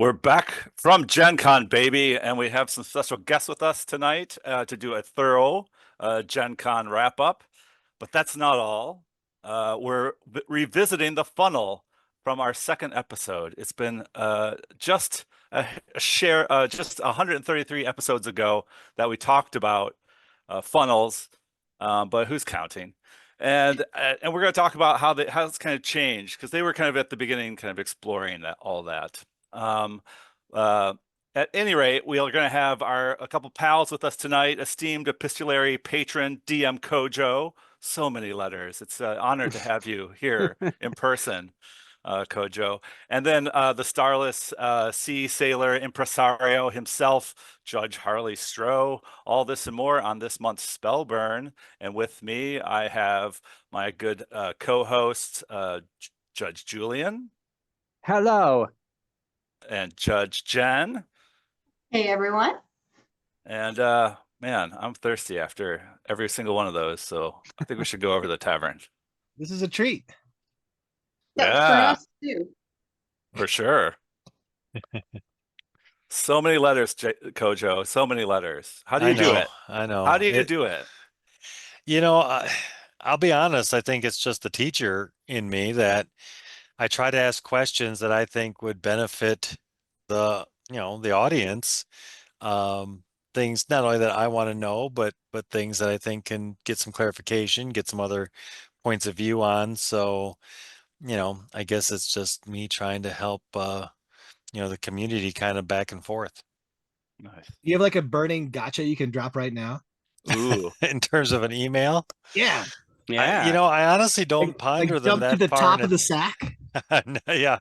We're back from Gen Con, baby, and we have some special guests with us tonight to do a thorough Gen Con wrap up. But that's not all. We're revisiting the funnel from our second episode. It's been just just 133 episodes ago that we talked about funnels, but who's counting? And we're going to talk about how it's kind of changed because they were kind of at the beginning, kind of exploring all that. Um, uh, at any rate, we are going to have a couple pals with us tonight, esteemed epistolary patron DM Cojo. So many letters. It's an honor to have you here in person, Cojo. And then the Starless sea sailor impressario himself, Judge Harley Stroh. All this and more on this month's Spellburn. And with me, I have my good co-host, Judge Julian. Hello. And Judge Jen. Hey everyone. And man, I'm thirsty after every single one of those, so I think we should go over the tavern. This is a treat. Yep, for Yeah, us too. for sure. So many letters, Kojo. So many letters. How do you do it? I know. How do you do it? You know, I, I'll be honest. I think it's just the teacher in me that I try to ask questions that I think would benefit the audience. Um, Things not only that I want to know, but things that I think can get some clarification, get some other points of view on. So, I guess it's just me trying to help the community kind of back and forth. Nice. You have like a burning gotcha you can drop right now? Ooh. In terms of an email. Yeah. I honestly don't Like, ponder them jump to that the far top in of the sack? Yeah.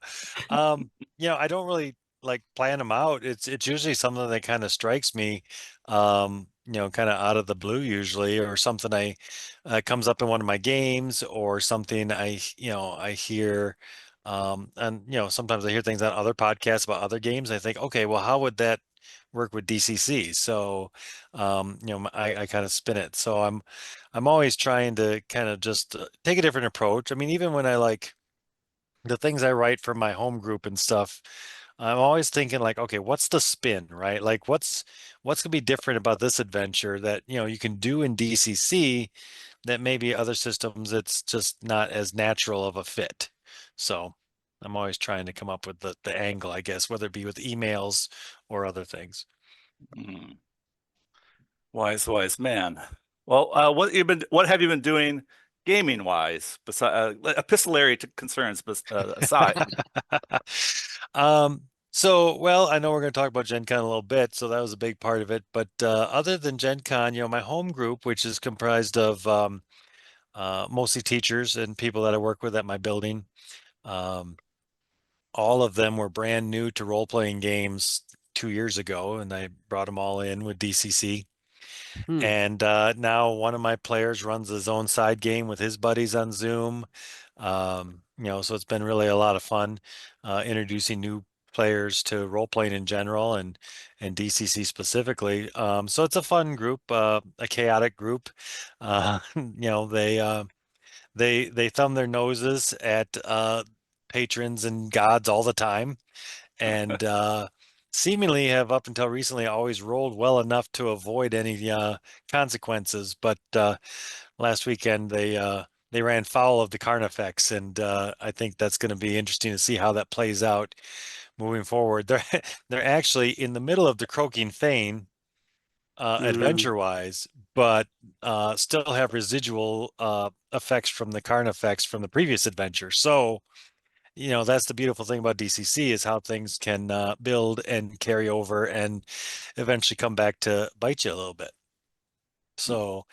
I don't really like plan them out. It's usually something that kind of strikes me, kind of out of the blue usually, or something I comes up in one of my games, or something I hear, and sometimes I hear things on other podcasts about other games. I think, okay, well, how would that work with DCC? So, I kind of spin it. So I'm always trying to kind of just take a different approach. I mean, even when I like the things I write for my home group and stuff, I'm always thinking like, okay, what's the spin, right? Like what's gonna be different about this adventure that, you can do in DCC that maybe other systems it's just not as natural of a fit. So I'm always trying to come up with the angle, I guess, whether it be with emails or other things. Mm. Wise man. Well, what have you been doing gaming wise, besides epistolary concerns aside? Well, I know we're going to talk about Gen Con a little bit, so that was a big part of it. But other than Gen Con, my home group, which is comprised of mostly teachers and people that I work with at my building, um, all of them were brand new to role-playing games 2 years ago, and I brought them all in with DCC. Hmm. And now one of my players runs his own side game with his buddies on Zoom. So it's been really a lot of fun introducing new players to role playing in general and DCC specifically. So it's a fun group, a chaotic group. They thumb their noses at patrons and gods all the time, and seemingly have up until recently always rolled well enough to avoid any consequences. But last weekend they ran foul of the Carnifex, and I think that's going to be interesting to see how that plays out moving forward. They're actually in the middle of the Croaking Fane adventure-wise, but still have residual effects from the Carnifex from the previous adventure. So that's the beautiful thing about DCC is how things can build and carry over and eventually come back to bite you a little bit. So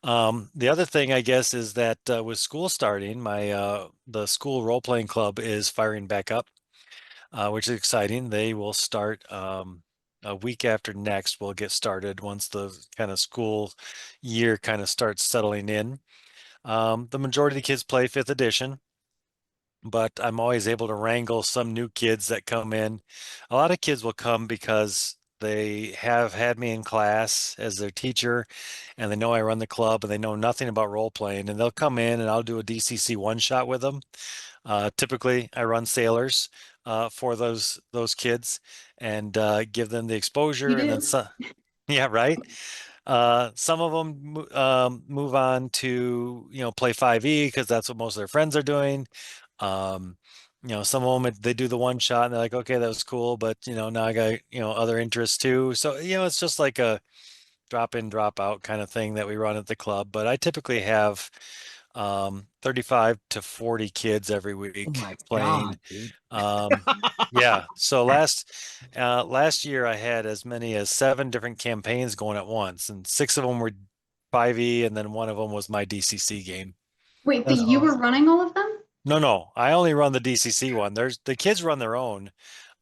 the other thing I guess is that with school starting, the school role playing club is firing back up, which is exciting. They will start a week after next. We'll get started once the kind of school year kind of starts settling in. The majority of the kids play fifth edition, but I'm always able to wrangle some new kids that come in. A lot of kids will come because they have had me in class as their teacher and they know I run the club and they know nothing about role playing, and they'll come in and I'll do a DCC one shot with them. Typically I run sailors, for those kids and give them the exposure, You and then do. some. Yeah, right. Some of them move on to play 5e because that's what most of their friends are doing. Um, some of them they do the one shot and they're like, okay, that was cool, but now I got other interests too. So it's just like a drop in, drop out kind of thing that we run at the club. But I typically have 35 to 40 kids every Oh week my playing. God, dude. Yeah. So last year I had as many as 7 different campaigns going at once, and 6 of them were 5e, and then one of them was my DCC game. Wait, That's you were awesome. running all of them? No, I only run the DCC one. The kids run their own.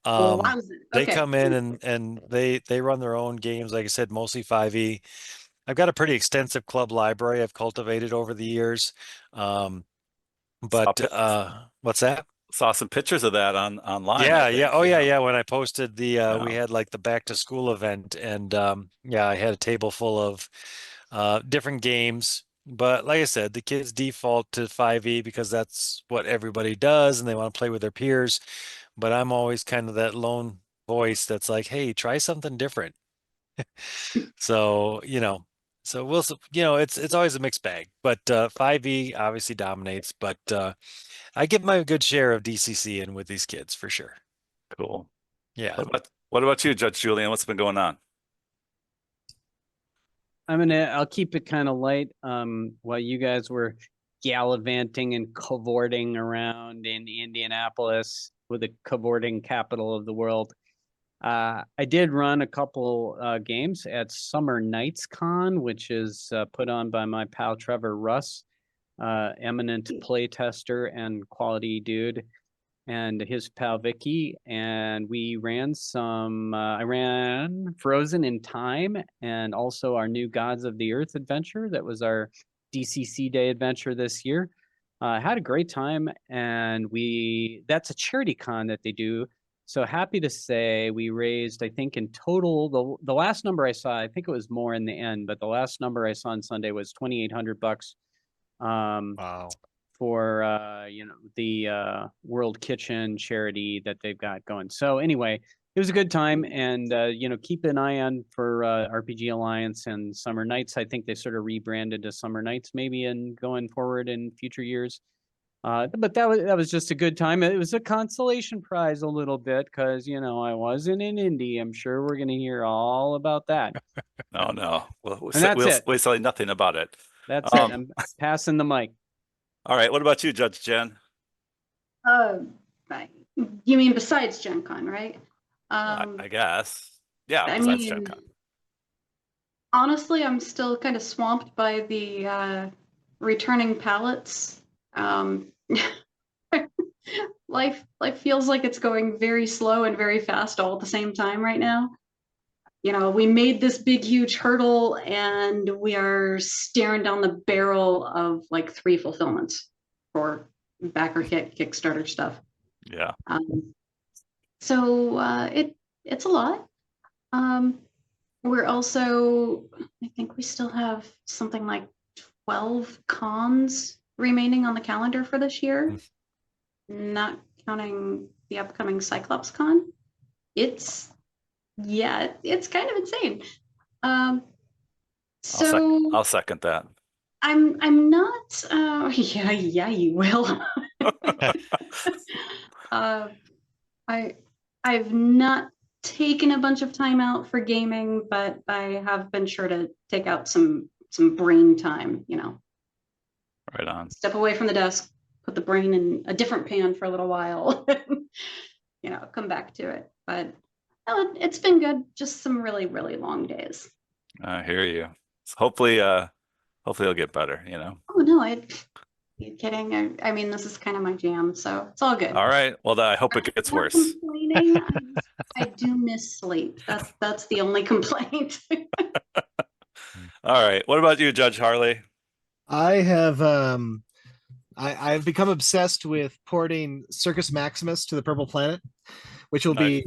Wow. They Okay. come in and they run their own games. Like I said, mostly 5e. I've got a pretty extensive club library I've cultivated over the years. Um, Saw, but pi- what's that? saw some pictures of that online, I Yeah, yeah. think. Oh, yeah, Yeah. yeah. When I posted we Yeah. had like the back to school event, and yeah, I had a table full of different games. But like I said, the kids default to 5e because that's what everybody does, and they want to play with their peers. But I'm always kind of that lone voice that's like, hey, try something different. So, so it's always a mixed bag. But 5e obviously dominates, but I get my good share of DCC in with these kids for sure. Cool. Yeah. What about you, Judge Julian? What's been going on? I'll keep it kind of light. While you guys were gallivanting and cavorting around in Indianapolis, with the cavorting capital of the world, I did run a couple games at Summer Nights Con, which is put on by my pal Trevor Russ, eminent playtester and quality dude, and his pal Vicky, and we ran I ran Frozen in Time and also our new Gods of the Earth adventure. That was our DCC Day adventure this year. I had a great time, and that's a charity con that they do. So happy to say we raised, I think in total, the last number I saw, I think it was more in the end, but the last number I saw on Sunday was $2,800. Wow. For the World Kitchen charity that they've got going. So anyway, it was a good time, and keep an eye on for RPG Alliance and Summer Nights. I think they sort of rebranded to Summer Nights maybe and going forward in future years. But that was just a good time. It was a consolation prize a little bit because I wasn't in Indy. I'm sure we're gonna hear all about that. No. And that's it. We'll say nothing about it. That's it. I'm passing the mic. All right. What about you, Judge Jen? Right. You mean besides Gen Con, right? I guess. Yeah, I besides mean, Gen Con. honestly, I'm still kind of swamped by the returning palettes. Life feels like it's going very slow and very fast all at the same time right now. We made this big, huge hurdle, and we are staring down the barrel of like 3 fulfillments for backer Kickstarter stuff. Yeah. So it's a lot. We're also, I think we still have something like 12 cons remaining on the calendar for this year, not counting the upcoming Cyclops Con. It's kind of insane. So I'll second that. I'm not. Yeah, you will. I've not taken a bunch of time out for gaming, but I have been sure to take out some brain time. Right on. Step away from the desk, put the brain in a different pan for a little while. Come back to it. But no, it's been good. Just some really, really long days. I hear you. So hopefully it'll get better, Oh no, are you kidding? I mean, this is kind of my jam, so it's all good. All right. Well, I hope it gets Not worse. complaining. I do miss sleep. That's the only complaint. All right. What about you, Judge Harley? I have I've become obsessed with porting Circus Maximus to the Purple Planet, which will be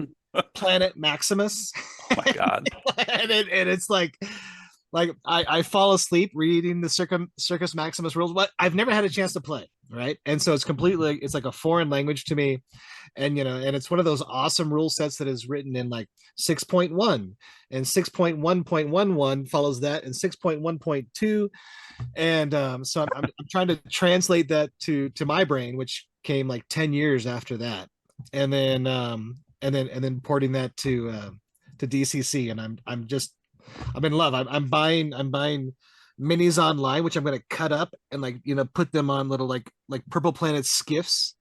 Planet Maximus. Oh my God. and it's like I fall asleep reading the Circus Maximus rules, but I've never had a chance to play. right? And so it's completely, it's like a foreign language to me. And and it's one of those awesome rule sets that is written in like 6.1, and 6.1.11 follows that, and 6.1.2. And so I'm trying to translate that to my brain, which came like 10 years after that, and then porting that to DCC. And I'm in love. I'm buying minis online, which I'm going to cut up and like put them on little like Purple Planet skiffs.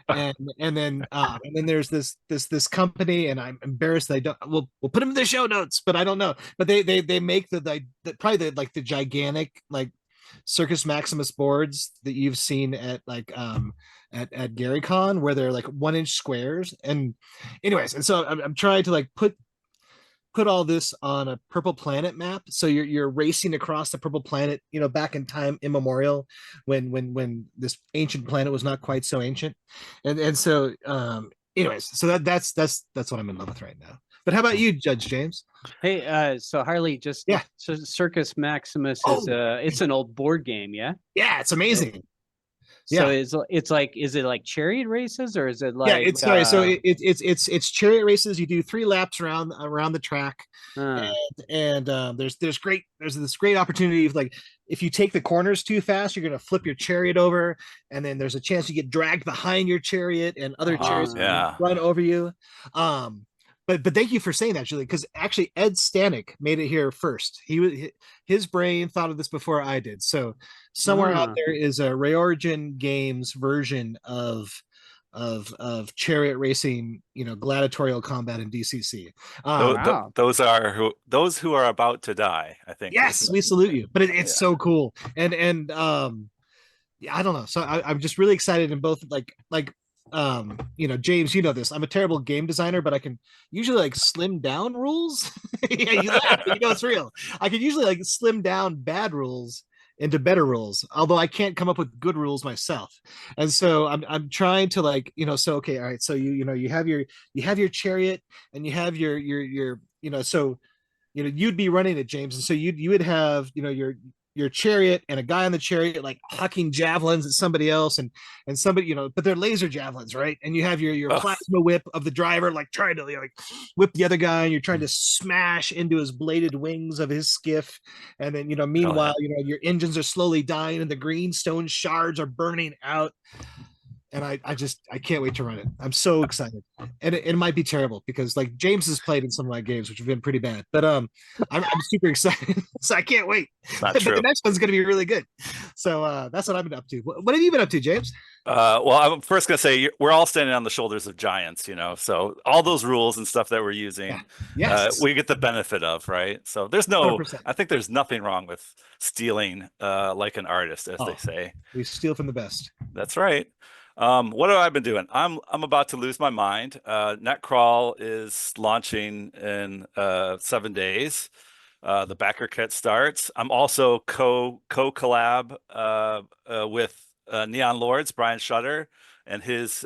And then there's this company, and I'm embarrassed that I don't. We'll put them in the show notes, but I don't know. But they make the probably the gigantic like Circus Maximus boards that you've seen at like at GaryCon, where they're like 1-inch squares. And anyways, and so I'm trying to like put all this on a Purple Planet map, so you're racing across the Purple Planet, back in time immemorial, when this ancient planet was not quite so ancient. And so anyways, so that's what I'm in love with right now. But how about you, Judge James? Hey, so Harley, just Yeah. So Circus Maximus is Oh. it's an old board game, yeah. Yeah, it's amazing. So Yeah. it's like, is it like chariot races, or is it Yeah, like it's sorry. So it's chariot races. You do 3 laps around the track, uh, and there's this great opportunity of like, if you take the corners too fast, you're gonna flip your chariot over, and then there's a chance you get dragged behind your chariot, and other chariots Yeah. run over you. But thank you for saying that, Julie, because actually Ed Stanek made it here first. His brain thought of this before I did. So somewhere out there is a Rayorgen Games version of chariot racing, gladiatorial combat in DCC. Wow. Those who are about to die, I think. Yes, we salute you. But it's so cool. And yeah, I don't know. So I'm just really excited in both James, this. I'm a terrible game designer, but I can usually like slim down rules. Yeah, you laugh, but it's real. I can usually like slim down bad rules into better rules, although I can't come up with good rules myself. And so I'm trying to like, so okay, all right. So you have your chariot, and you have your so you'd be running it, James, and so you would have your chariot, and a guy on the chariot like hucking javelins at somebody else, and somebody, but they're laser javelins, right? And you have your plasma whip of the driver like trying to like whip the other guy, and you're trying to smash into his bladed wings of his skiff. And then meanwhile, your engines are slowly dying, and the greenstone shards are burning out. And I can't wait to run it. I'm so excited. And it might be terrible, because like James has played in some of my games, which have been pretty bad, but I'm super excited. So I can't wait. Not But true. the next one's going to be really good. So that's what I've been up to. What have you been up to, James? Well, I'm first going to say we're all standing on the shoulders of giants, so all those rules and stuff that we're using, Yes. we get the benefit of, right? So there's 100%. I think there's nothing wrong with stealing like an artist, as they say. We steal from the best. That's right. What have I been doing? I'm about to lose my mind. Netcrawl is launching in 7 days. The backer kit starts. I'm also co-collab with Neon Lords, Brian Shutter, and his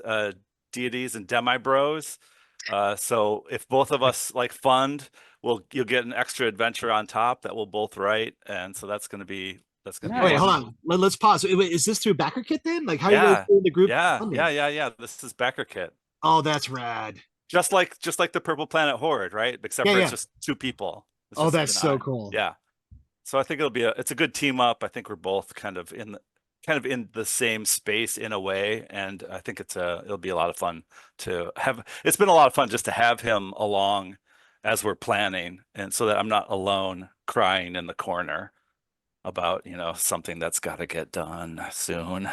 deities and demi bros. So if both of us like fund, you'll get an extra adventure on top that we'll both write, and so that's going to be. Wait, hold on. Let's pause. Wait, is this through backer kit then? Like, how are you guys doing the group? Yeah. This is backer kit. Oh, that's rad. Just like the Purple Planet Horde, right? Except for it's just 2 people. Oh, that's so cool. Yeah. So I think it's a good team up. I think we're both kind of in the same space in a way, and I think it'll be a lot of fun to have. It's been a lot of fun just to have him along as we're planning, and so that I'm not alone crying in the corner about something that's got to get done soon.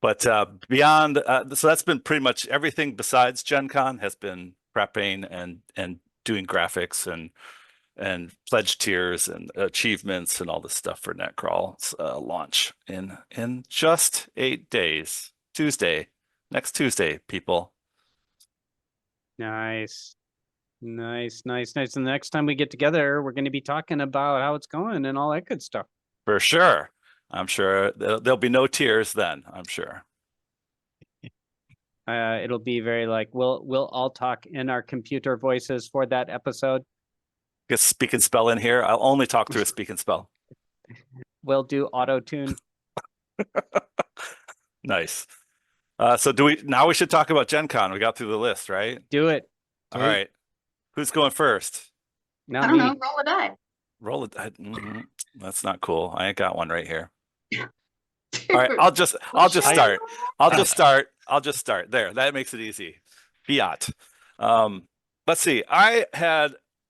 But beyond, so that's been pretty much everything besides Gen Con has been prepping and doing graphics and pledge tiers and achievements and all this stuff for Netcrawl's launch in just 8 days. Next Tuesday, people. Nice. And the next time we get together, we're going to be talking about how it's going and all that good stuff. For sure. I'm sure there'll be no tears then, I'm sure. It'll be very like, we'll all talk in our computer voices for that episode. Get Speak and Spell in here. I'll only talk through a Speak and Spell. We'll do auto tune. Nice. So now we should talk about Gen Con. We got through the list, right? Do it. All right. Who's going first? Not I don't me. know. Roll a die. Roll it. That's not cool. I ain't got one right here. All right, I'll just start. I'll just start. There. That makes it easy. Fiat. Let's see. I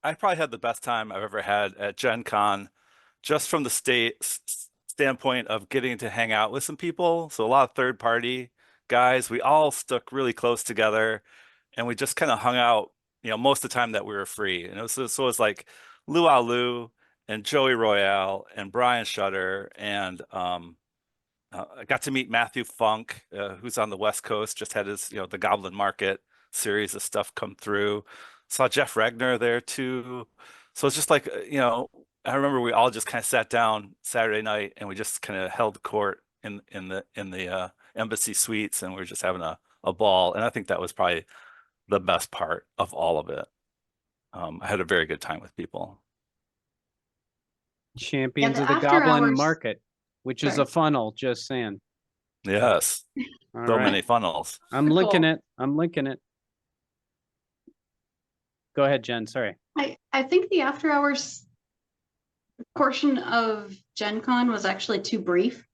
probably had the best time I've ever had at Gen Con, just from the standpoint of getting to hang out with some people. So a lot of third party guys. We all stuck really close together, and we just kind of hung out, most of the time that we were free. And so it was like Luau Lu and Joey Royale and Brian Shutter, and I got to meet Matthew Funk, who's on the West Coast, just had his, the Goblin Market series of stuff come through. Saw Jeff Regner there too. So it's just like, I remember we all just kind of sat down Saturday night and we just kind of held court in the embassy suites, and we were just having a ball. And I think that was probably the best part of all of it. I had a very good time with people. Champions the of the after Goblin hours- Market, which is Sorry. a funnel, just saying. Yes, All so right. many funnels. I'm Cool. linking it. I'm linking it. Go ahead, Jen. Sorry. I think the after hours portion of Gen Con was actually too brief.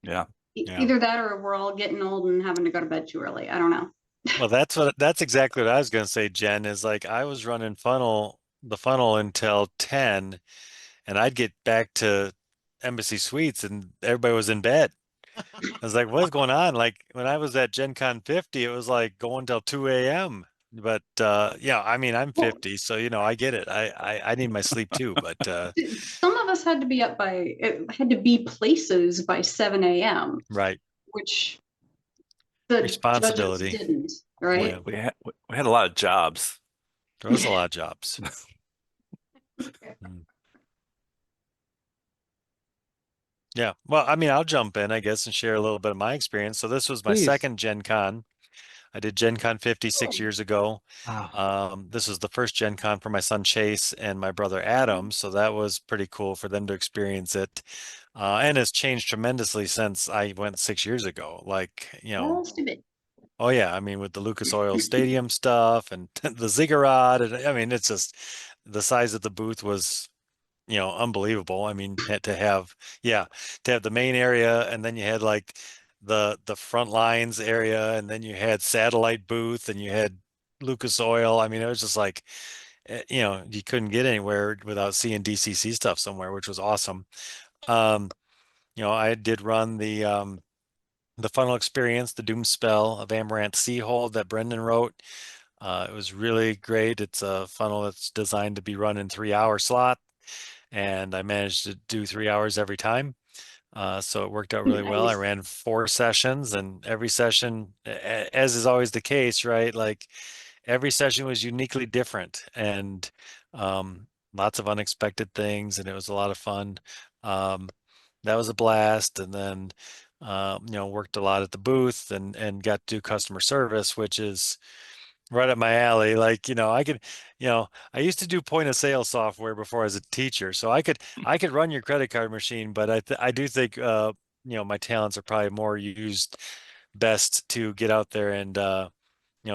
Yeah. Yeah. Either that or we're all getting old and having to go to bed too early. I don't know. Well, that's exactly what I was going to say, Jen, is like I was running the funnel until 10, and I'd get back to Embassy Suites and everybody was in bed. I was like, what's going on? Like when I was at Gen Con 50, it was like going till 2 a.m. But yeah, I mean, I'm 50, so I get it. I need my sleep too, but Some of us had to be up had to be places by 7 a.m., right. which the Responsibility. judges didn't, right? Yeah. We had a lot of jobs. There was a lot of jobs. Yeah. Well, I mean, I'll jump in, I guess, and share a little bit of my experience. So this was my Please. second Gen Con. I did Gen Con 56 years ago. Wow. This was the first Gen Con for my son Chase and my brother Adam. So that was pretty cool for them to experience it. And it's changed tremendously since I went 6 years ago. Like, Oh, stupid. oh yeah, I mean with the Lucas Oil Stadium stuff and the ziggurat, and I mean it's just the size of the booth was unbelievable. I mean to have the main area, and then you had like the front lines area, and then you had satellite booth, and you had Lucas Oil. I mean it was just like you couldn't get anywhere without seeing DCC stuff somewhere, which was awesome. I did run the funnel experience, the Doom Spell of Amaranth Seahold that Brendan wrote. It was really great. It's a funnel that's designed to be run in 3-hour slot, and I managed to do 3 hours every time. So it worked out really well. I Nice. ran 4 sessions, and every session, as is always the case, right? Like every session was uniquely different, and lots of unexpected things, and it was a lot of fun. That was a blast. And then worked a lot at the booth and got to do customer service, which is right up my alley. Like, I used to do point of sale software before as a teacher, so I could run your credit card machine, but I do think my talents are probably more used best to get out there and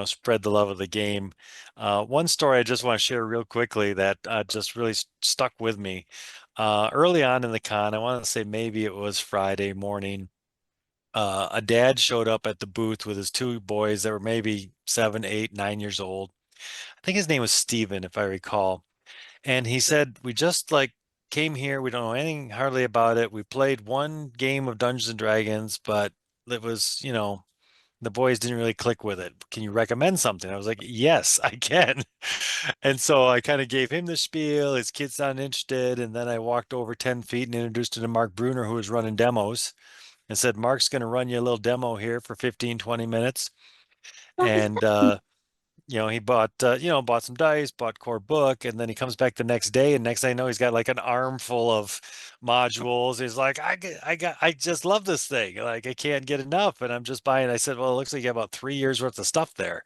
spread the love of the game. One story I just want to share real quickly that just really stuck with me. Early on in the con, I want to say maybe it was Friday morning, a dad showed up at the booth with his 2 boys that were maybe 7, 8, 9 years old. I think his name was Steven, if I recall. And he said, we just like came here. We don't know anything hardly about it. We played one game of Dungeons and Dragons, but it was, the boys didn't really click with it. Can you recommend something? I was like, yes, I can. And so I kind of gave him the spiel. His kids sounded interested. And then I walked over 10 feet and introduced him to Mark Bruner, who was running demos, and said, Mark's going to run you a little demo here for 15, 20 minutes. And, he bought some dice, bought core book, and then he comes back the next day, and next thing I know, he's got like an armful of modules. He's like, I just love this thing. Like, I can't get enough. And I'm just buying. I said, well, it looks like you have about 3 years worth of stuff there.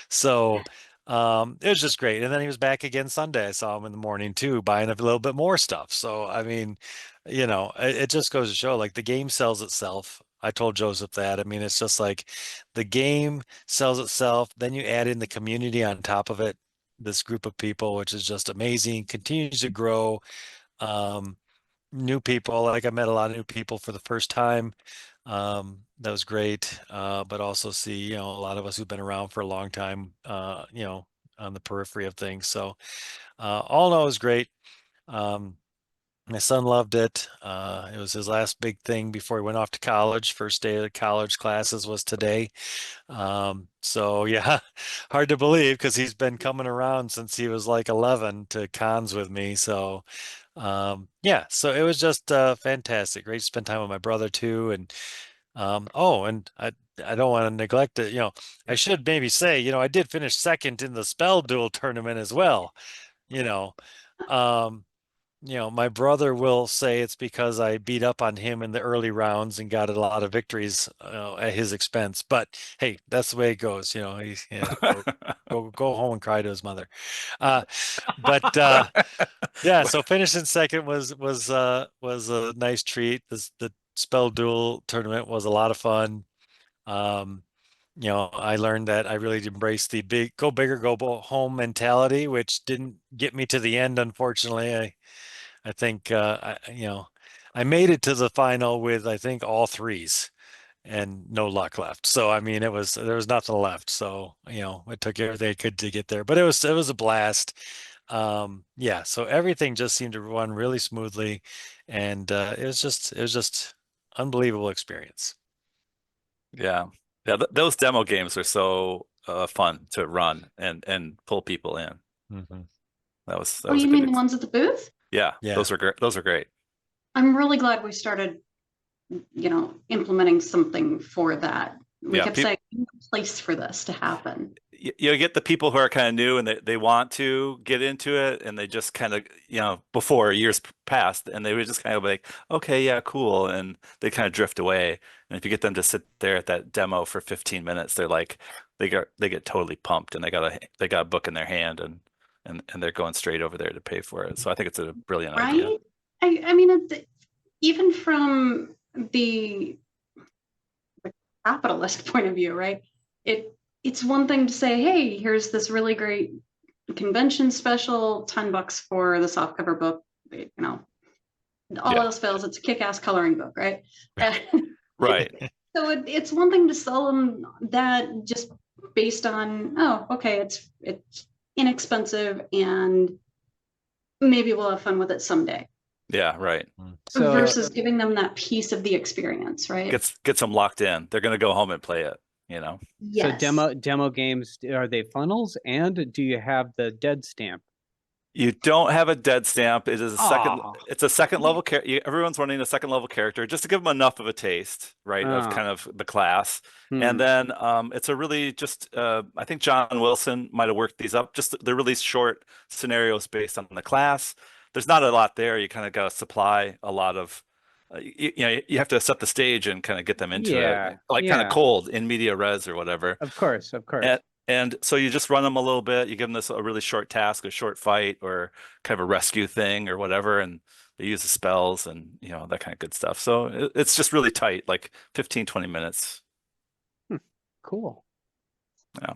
So, It was just great. And then he was back again Sunday. I saw him in the morning too, buying a little bit more stuff. So, I mean, it just goes to show like the game sells itself. I told Joseph that. I mean, it's just like the game sells itself. Then you add in the community on top of it, this group of people, which is just amazing, continues to grow. Um, New people, like I met a lot of new people for the first time. That was great. But also see, a lot of us who've been around for a long time, on the periphery of things. So, all in all, it was great. Um, my son loved it. It was his last big thing before he went off to college. First day of the college classes was today. So yeah, hard to believe because he's been coming around since he was like 11 to cons with me. So, yeah, so it was just fantastic. Great to spend time with my brother too. And and I don't want to neglect it. I should maybe say, I did finish second in the spell duel tournament as well. You know, um, my brother will say it's because I beat up on him in the early rounds and got a lot of victories at his expense. But hey, that's the way it goes. Go home and cry to his mother. But yeah, so finishing second was a nice treat. The spell duel tournament was a lot of fun. Um, I learned that I really embraced the go big or go home mentality, which didn't get me to the end, unfortunately. I think I made it to the final with I think all threes and no luck left. So I mean there was nothing left. So it took everything I could to get there. But it was a blast. Yeah, so everything just seemed to run really smoothly, and it was just unbelievable experience. Yeah. Yeah. Those demo games are so fun to run and pull people in. Hmm. That was Oh, a you good mean the ones at the booth? Yeah, Yeah. those are great. Those are great. I'm really glad we started, implementing something for that. We Yeah, kept saying "No place for this to happen. You get the people who are kind of new and they want to get into it and they just kind of, before years passed and they would just kind of like, okay, yeah, cool. And they kind of drift away. And if you get them to sit there at that demo for 15 minutes, they're like, they get totally pumped and they got a book in their hand and they're going straight over there to pay for it. So I think it's a brilliant idea. Right? I mean, even from the capitalist point of view, right? It's one thing to say, hey, here's this really great convention special, $10 for the softcover book. All Yeah. else fails, it's a kick-ass coloring book, right? Right. So it's one thing to sell them that just based on, oh, okay, it's inexpensive and maybe we'll have fun with it someday. Yeah, right. So Versus giving them that piece of the experience, right? Gets them locked in. They're going to go home and play it, Yes. so demo games, are they funnels, and do you have the dead stamp? You don't have a dead stamp. It is a second. Aw. It's a second level everyone's running a second level character just to give them enough of a taste, right, of Ah. kind of the class. Hmm. And then it's a really just. I think John Wilson might have worked these up. Just they're really short scenarios based on the class. There's not a lot there. You kind of got to supply a lot of. You have to set the stage and kind of get them into Yeah, it, like kind of yeah. cold in media res or whatever. Of course. And so you just run them a little bit. You give them this a really short task, a short fight, or kind of a rescue thing or whatever, and they use the spells and that kind of good stuff. So it's just really tight, like 15, 20 minutes. Cool. Yeah.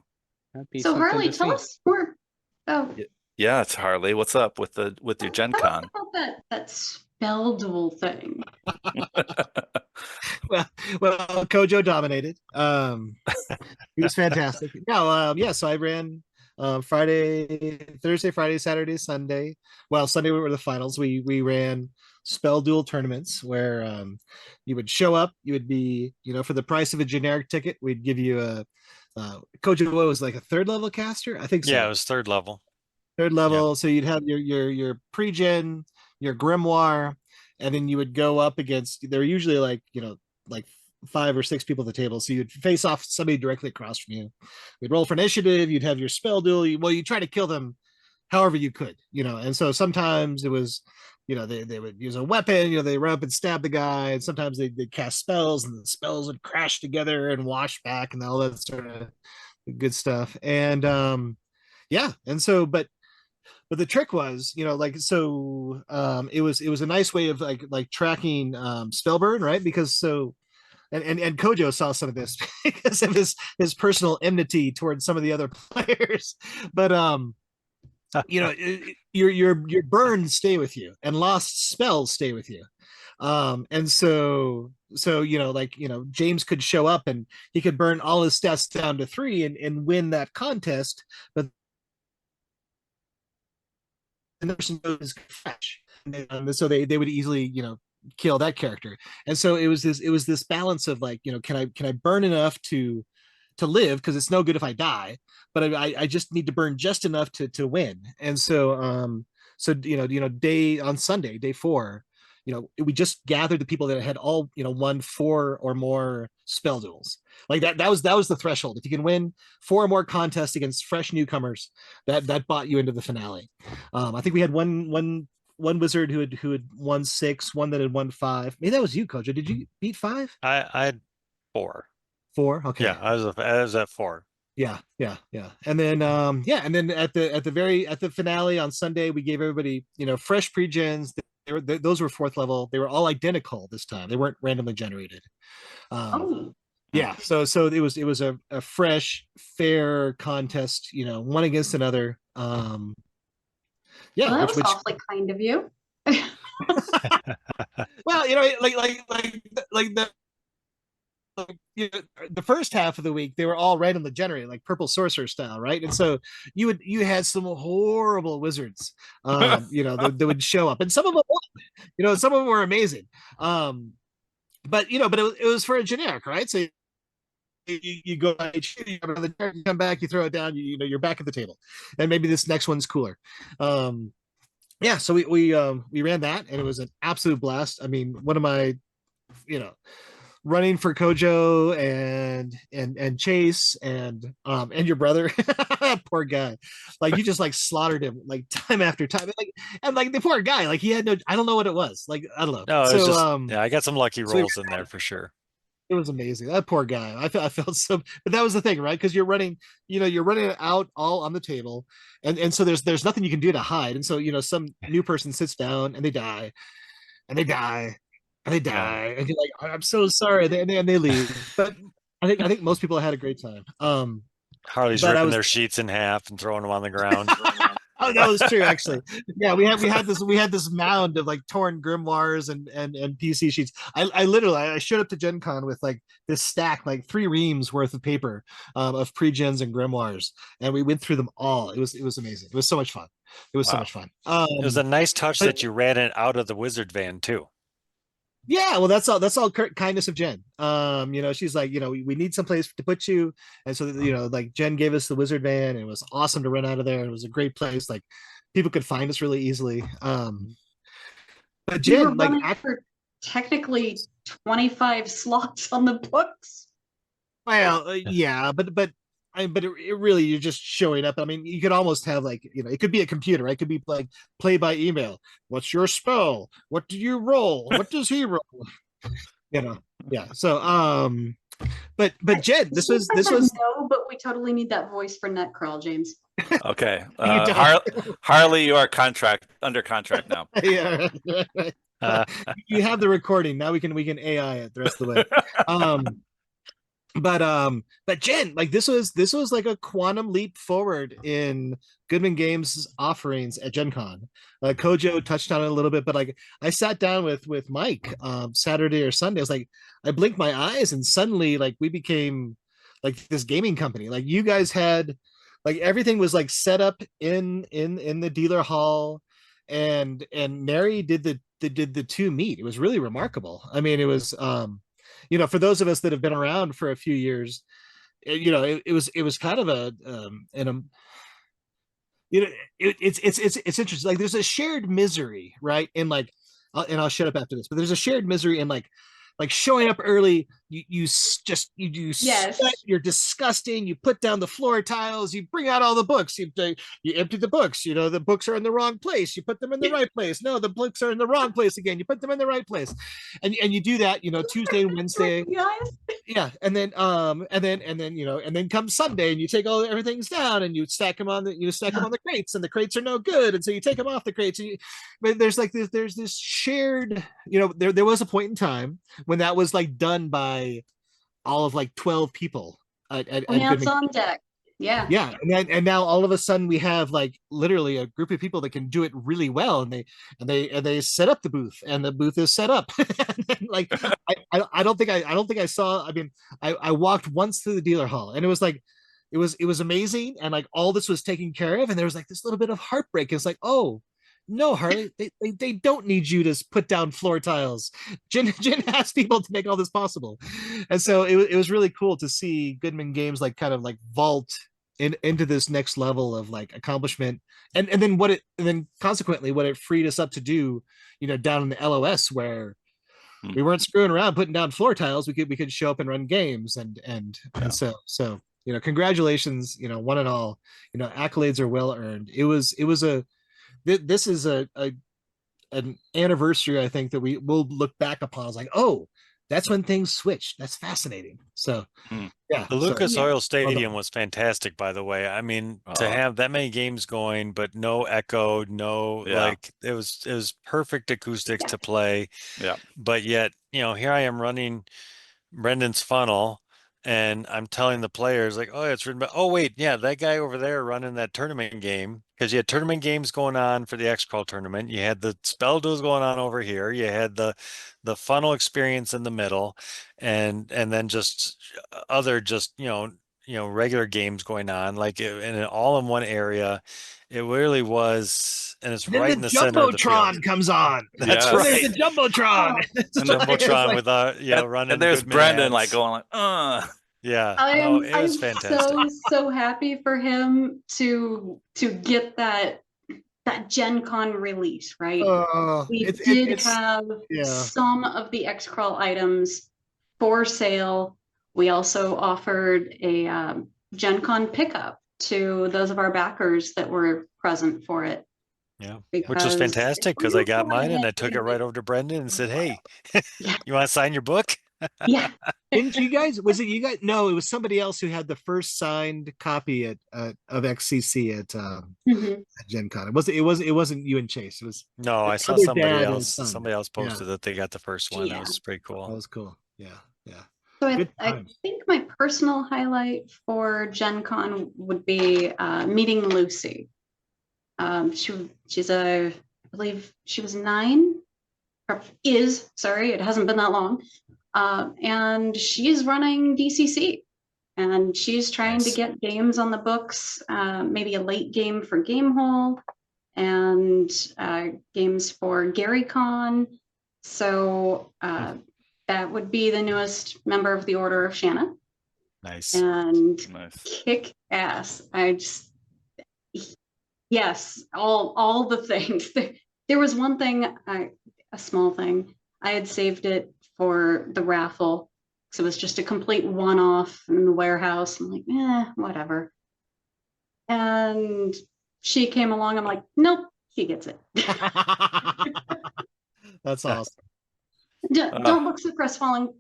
That'd be So something Harley, to tell see. us more. Oh, Yeah, it's Harley. What's up with your Gen tell us Con? about that spell duel thing. Well, Cojo dominated. He was fantastic. No, yeah. So I ran Thursday, Friday, Saturday, Sunday. Well, Sunday were the finals. We ran spell duel tournaments where you would show up. You would be, for the price of a generic ticket, we'd give you a Cojo was like a third level caster. I think so. Yeah, it was third level. Third level. So you'd have your pre-gen, your grimoire, and then you would go up against. There were usually like 5 or 6 people at the table, so you'd face off somebody directly across from you. We'd roll for initiative. You'd have your spell duel. You try to kill them however you could, and so sometimes it was, they would use a weapon. They run up and stab the guy, and sometimes they'd cast spells, and the spells would crash together and wash back, and all that sort of good stuff. And Yeah, and so but the trick was, like, so it was a nice way of like tracking Spellburn, right? Because so and Cojo saw some of this because of his personal enmity towards some of the other players. But your burns stay with you and lost spells stay with you. And so James could show up and he could burn all his stats down to 3 and win that contest, but the person goes fresh. And so they would easily, kill that character. And so it was this balance of like, can I burn enough to live, because it's no good if I die, but I just need to burn just enough to win. And so day on Sunday, day 4, we just gathered the people that had all won 4 or more spell duels. Like that was the threshold. If you can win 4 or more contests against fresh newcomers, that bought you into the finale. I think we had one wizard who had won 6, one that had won 5. Maybe that was you, Coach. Did you beat 5? I had 4. 4? Okay. Yeah, I was at 4. Yeah. And then and then at the finale on Sunday, we gave everybody, fresh pre-gens. Those were 4th level. They were all identical this time. They weren't randomly generated. Oh, Yeah, so it was a fresh, fair contest, one against another. Yeah, well, that was which awfully kind of you. well, like the first half of the week they were all randomly generated, like purple sorcerer style, right? And so you had some horrible wizards, that would show up, and some of them, some of them were amazing, but it was for a generic, right? So you go you come back, you throw it down, you're back at the table, and maybe this next one's cooler. Yeah, so we ran that, and it was an absolute blast. I mean, one of my, running for Cojo and Chase and your brother, poor guy, like you just like slaughtered him like time after time, and like the poor guy, like he had no, I don't know what it was, like I don't know. No, it So was just yeah, I got some lucky rolls in there for sure. it was amazing. That poor guy. I felt so, but that was the thing, right? Because you're running it out all on the table, and so there's nothing you can do to hide, and so some new person sits down and they die, and they die, and they die, and you're like, I'm so sorry, and they leave. But I think most people had a great time. Harley's but ripping their sheets in half and throwing them on the ground. Oh, that was true, actually. Yeah, we had this mound of like torn grimoires and PC sheets. I literally I showed up to Gen Con with like this stack, like 3 reams worth of paper, of pre-gens and grimoires, and we went through them all. It was amazing. It was so much fun. It was so Wow. much fun. It was a nice touch that you ran it out of the wizard van too. Yeah, well, that's all kindness of Jen. She's like, we need some place to put you, and so like Jen gave us the wizard van, and it was awesome to run out of there. It was a great place, like people could find us really easily. But You were Jen, like, running for technically 25 slots on the books. well, yeah, but it really, you're just showing up. I mean, you could almost have like, it could be a computer, right? It could be like play by email. What's your spell? What do you roll? What does he roll? Yeah. So but Jen, this was no, but we totally need that voice for Netcrawl, James. Okay. don't. Harley, you are under contract now. Yeah, right. You have the recording now. We can AI it the rest of the way. But Jen, like this was like a quantum leap forward in Goodman Games offerings at Gen Con. Cojo touched on it a little bit, but like I sat down with Mike Saturday or Sunday. I was like, I blinked my eyes and suddenly like we became like this gaming company. Like you guys had, like, everything was like set up in the dealer hall, and Mary did the 2 meet. It was really remarkable. I mean, it was for those of us that have been around for a few years, it was kind of it's interesting. Like there's a shared misery, right? In like, and I'll shut up after this, but there's a shared misery in like showing up early, you do Yes. sweat, you're disgusting, you put down the floor tiles, you bring out all the books, you empty the books, the books are in the wrong place, you put them in the right place, no, the books are in the wrong place again, you put them in the right place, and you do that, Tuesday and Wednesday. Guys. Yeah, and then and then comes Sunday and you take everything's down and you stack them on the crates, and the crates are no good, and so you take them off the crates, but there's this shared, there was a point in time when that was like done by all of like 12 people at Hands Goodman. on deck. Yeah. Yeah, and now all of a sudden we have like literally a group of people that can do it really well, and they set up the booth, and the booth is set up. And then, like I don't think I saw. I mean, I walked once through the dealer hall, and it was like it was amazing, and like all this was taken care of, and there was like this little bit of heartbreak. It's like, oh no, Harley, they don't need you to put down floor tiles. Jen has people to make all this possible, and so it was really cool to see Goodman Games like kind of like vault into this next level of like accomplishment, and then consequently what it freed us up to do, down in the LOS, where we weren't screwing around putting down floor tiles. We could show up and run games, and so congratulations, one and all. Accolades are well earned. This is an anniversary, I think, that we will look back upon as like, oh, that's when things switched. That's fascinating. So yeah, The Lucas Yeah. Oil Stadium was fantastic, by the way. I mean, to have that many games going, but no echo, no like it was perfect acoustics to play. Yeah. But yet, here I am running Brendan's funnel, and I'm telling the players like, oh, it's written by, oh wait, yeah, that guy over there running that tournament game, because you had tournament games going on for the X-Crawl tournament. You had the spell duels going on over here. You had the funnel experience in the middle, and then just other regular games going on, like and all in one area. It really was, and it's then right in the center of the field. Jumbotron comes on. That's Yes. right. There's the Jumbotron. Jumbotron with running. And there's Goodman Brendan ads. like going like, Yeah, I'm, it was I'm fantastic. so happy for him to get that Gen Con release, right? We did have some of the X-Crawl items for sale. We also offered a Gen Con pickup to those of our backers that were present for it. Yeah, which was fantastic, because I got mine and I took it right over to Brendan and said, hey, you want to sign your book? Yeah. Didn't you guys? Was it you guys? No, it was somebody else who had the first signed copy of XCC at Gen Con. It wasn't you and Chase. It was no. I saw somebody else. Somebody else posted that they got the first one. That was pretty cool. That was cool. Yeah. So I think my personal highlight for Gen Con would be meeting Lucy. She's I believe she was 9, or is, sorry, it hasn't been that long. And she's running DCC, and she's trying to get games on the books, maybe a late game for Gamehole, and games for GaryCon. So that would be the newest member of the Order of Shanna. Nice. And kick ass. Yes, all the things. There was one thing, a small thing. I had saved it for the raffle, so it was just a complete one-off in the warehouse. I'm like, whatever. And she came along. I'm like, nope, he gets it. That's awesome. Don't look so crestfallen,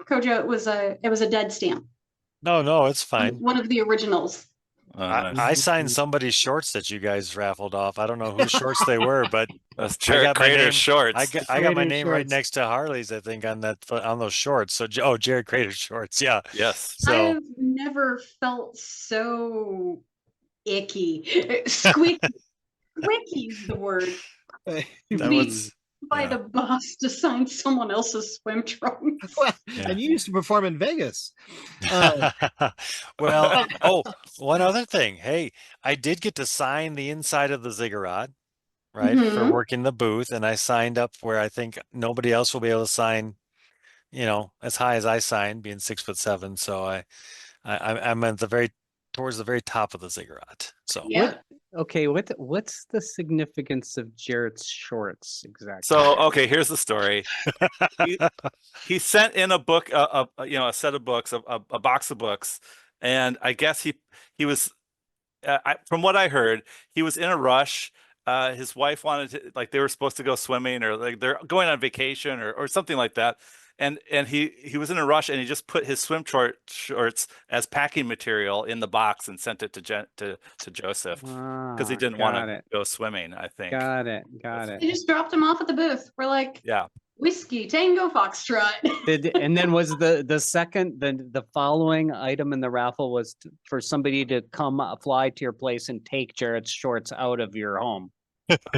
Cojo. It was a dead stamp. No, it's fine. One of the originals. I signed somebody's shorts that you guys raffled off. I don't know whose shorts they were, but that's Jared Crater's shorts. I got my name right next to Harley's, I think, on those shorts. So Jared Crater's shorts. Yeah. Yes. So I've never felt so icky. Squeaky. Squeaky's the word. By the boss to sign someone else's swim trunks. And you used to perform in Vegas. Well, one other thing. Hey, I did get to sign the inside of the ziggurat, right, for working the booth, and I signed up where I think nobody else will be able to sign, as high as I signed, being 6'7". So I'm at towards the very top of the ziggurat. So Okay, what's the significance of Jarrett's shorts exactly? So, okay, here's the story. He sent in a book, a set of books, a box of books, and I guess he was, from what I heard, he was in a rush. His wife wanted to, like, they were supposed to go swimming, or like they're going on vacation, or something like that. And he was in a rush, and he just put his shorts as packing material in the box and sent it to Joseph because he didn't want Got to it. go swimming, I think. Got it. They just dropped him off at the booth. We're like, Yeah. whiskey, tango, foxtrot. And then was the second the following item in the raffle was for somebody to come fly to your place and take Jarrett's shorts out of your home.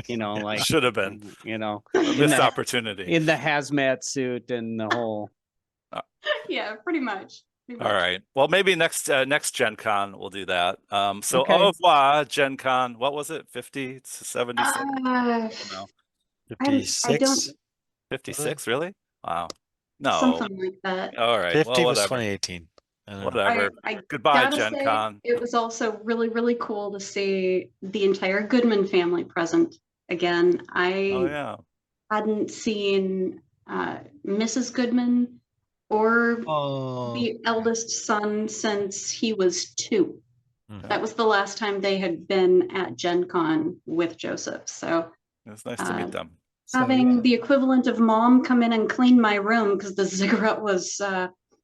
Like Should have been a a missed opportunity. in the hazmat suit and the whole. Yeah, pretty much. All right. Well, maybe next Gen Con we'll do that. So Okay. au revoir, Gen Con. What was it? 50 to 76? No, I don't 56. 56, really? Wow. No. something like that. All right. 50 Well, was whatever. 2018. I don't know. Whatever. I Goodbye, gotta Gen say, Con. it was also really, really cool to see the entire Goodman family present again. Oh, I yeah. hadn't seen Mrs. Goodman or Oh, the eldest son since he was 2. Mhm. That was the last time they had been at Gen Con with Joseph. So It was nice to meet them. so, having yeah. the equivalent of mom come in and clean my room because the ziggurat was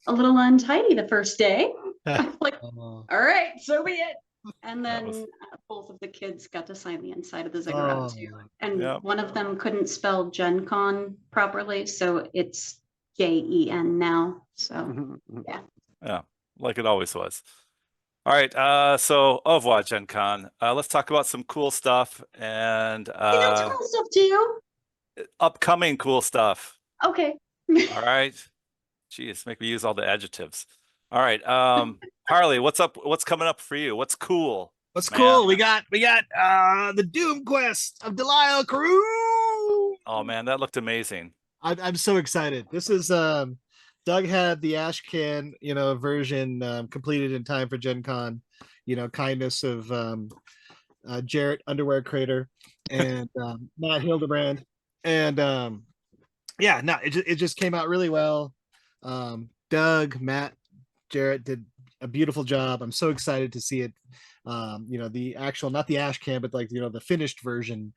a little untidy the first day. I'm like, Oh, all right, so be it. And That then was- both of the kids got to sign the inside of the ziggurat too. oh, And Yep. one of them couldn't spell Gen Con properly, so it's JEN now. So Yeah, like it always was. All right. So au revoir, Gen Con. Let's talk about some cool stuff and hey, that's cool stuff too. upcoming cool stuff. Okay. All right. Jeez, make me use all the adjectives. All right. Harley, what's up? What's coming up for you? What's cool? what's Man. cool? We got the Doom Quest of Delisle Crew. Oh man, that looked amazing. I'm so excited. This is Doug had the ash can version completed in time for Gen Con. Kindness of Jarrett Underwear Crater and Matt Hildebrand, and yeah, no, it just came out really well. Doug, Matt, Jarrett did a beautiful job. I'm so excited to see it. The actual, not the ash can, but like the finished version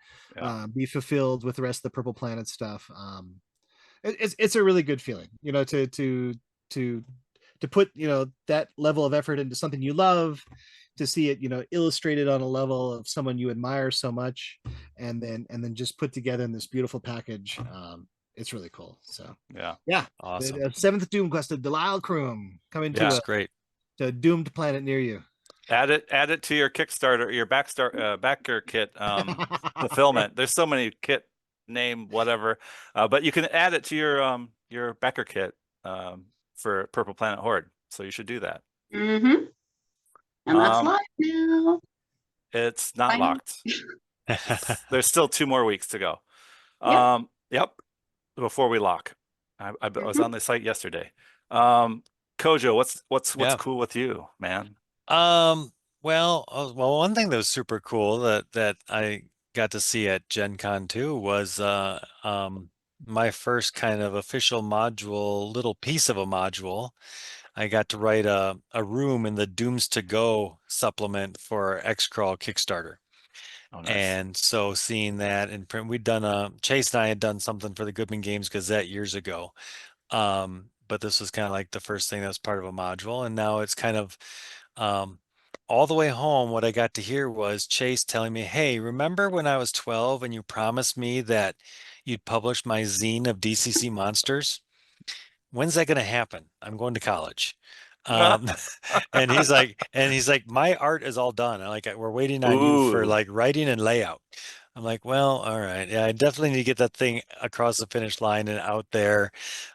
be fulfilled with the rest of the Purple Planet stuff. It's a really good feeling, to put that level of effort into something you love, to see it illustrated on a level of someone you admire so much, and then just put together in this beautiful package. It's really cool. So yeah, Awesome. the 7th Doom Quest of Delisle Croom coming Yeah. to That's great. a doomed planet near you. add it to your Kickstarter, your backer kit fulfillment. There's so many kit name whatever, but you can add it to your backer kit for Purple Planet Horde. So you should do that. Mm-hmm. And that's live now. It's not Fine. locked. There's still 2 more weeks to go. Yep. Before we lock. I was on the site yesterday. Cojo, what's Yeah. cool with you, man? Well, one thing that was super cool that I got to see at Gen Con 2 was my first kind of official module, little piece of a module. I got to write a room in the Dooms to Go supplement for X-Crawl Kickstarter. Oh, nice. And so seeing that in print, Chase and I had done something for the Goodman Games Gazette years ago. But this was kind of like the first thing that was part of a module. And now it's kind of all the way home. What I got to hear was Chase telling me, hey, remember when I was 12 and you promised me that you'd publish my zine of DCC monsters? When's that going to happen? I'm going to college. And he's like, my art is all done. We're waiting on you for Ooh. like writing and layout. I'm like, well, all right. Yeah, I definitely need to get that thing across the finish line and out there.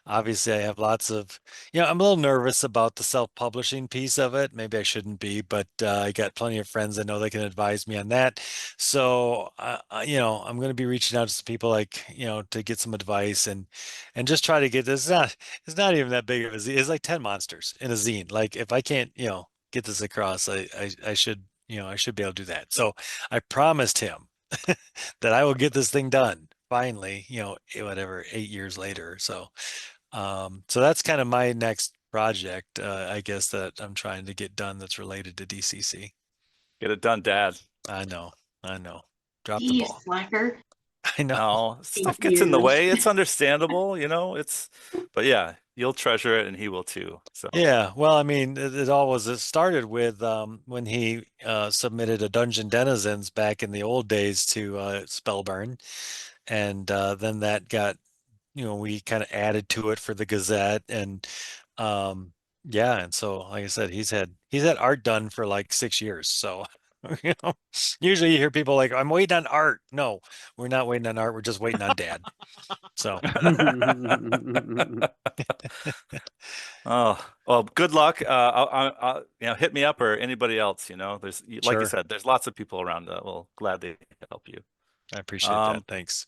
Obviously, I have lots of, I'm a little nervous about the self-publishing piece of it. Maybe I shouldn't be, but I got plenty of friends that know they can advise me on that. So, I'm going to be reaching out to some people to get some advice and just try to get this. It's not even that big of a zine. It's like 10 monsters in a zine. Like if I can't, get this across, I should, I should be able to do that. So I promised him that I will get this thing done finally, whatever, 8 years later. So that's kind of my next project, I guess, that I'm trying to get done that's related to DCC. Get it done, Dad. I know. Drop the Geez, ball. slacker. I know. No, stuff 8 gets in the years. way. It's understandable, but yeah, you'll treasure it and he will too. So Yeah, well, I mean, it started with when he submitted a Dungeon Denizens back in the old days to Spellburn, and then that got, we kind of added to it for the Gazette, and yeah, and so like I said, he's had art done for like 6 years. So you know, usually you hear people like, "I'm waiting on art." No, we're not waiting on art. We're just waiting on Dad. So oh, well, good luck. Hit me up or anybody else, like you sure, said, there's lots of people around that will gladly help you. I appreciate that. Um, Thanks.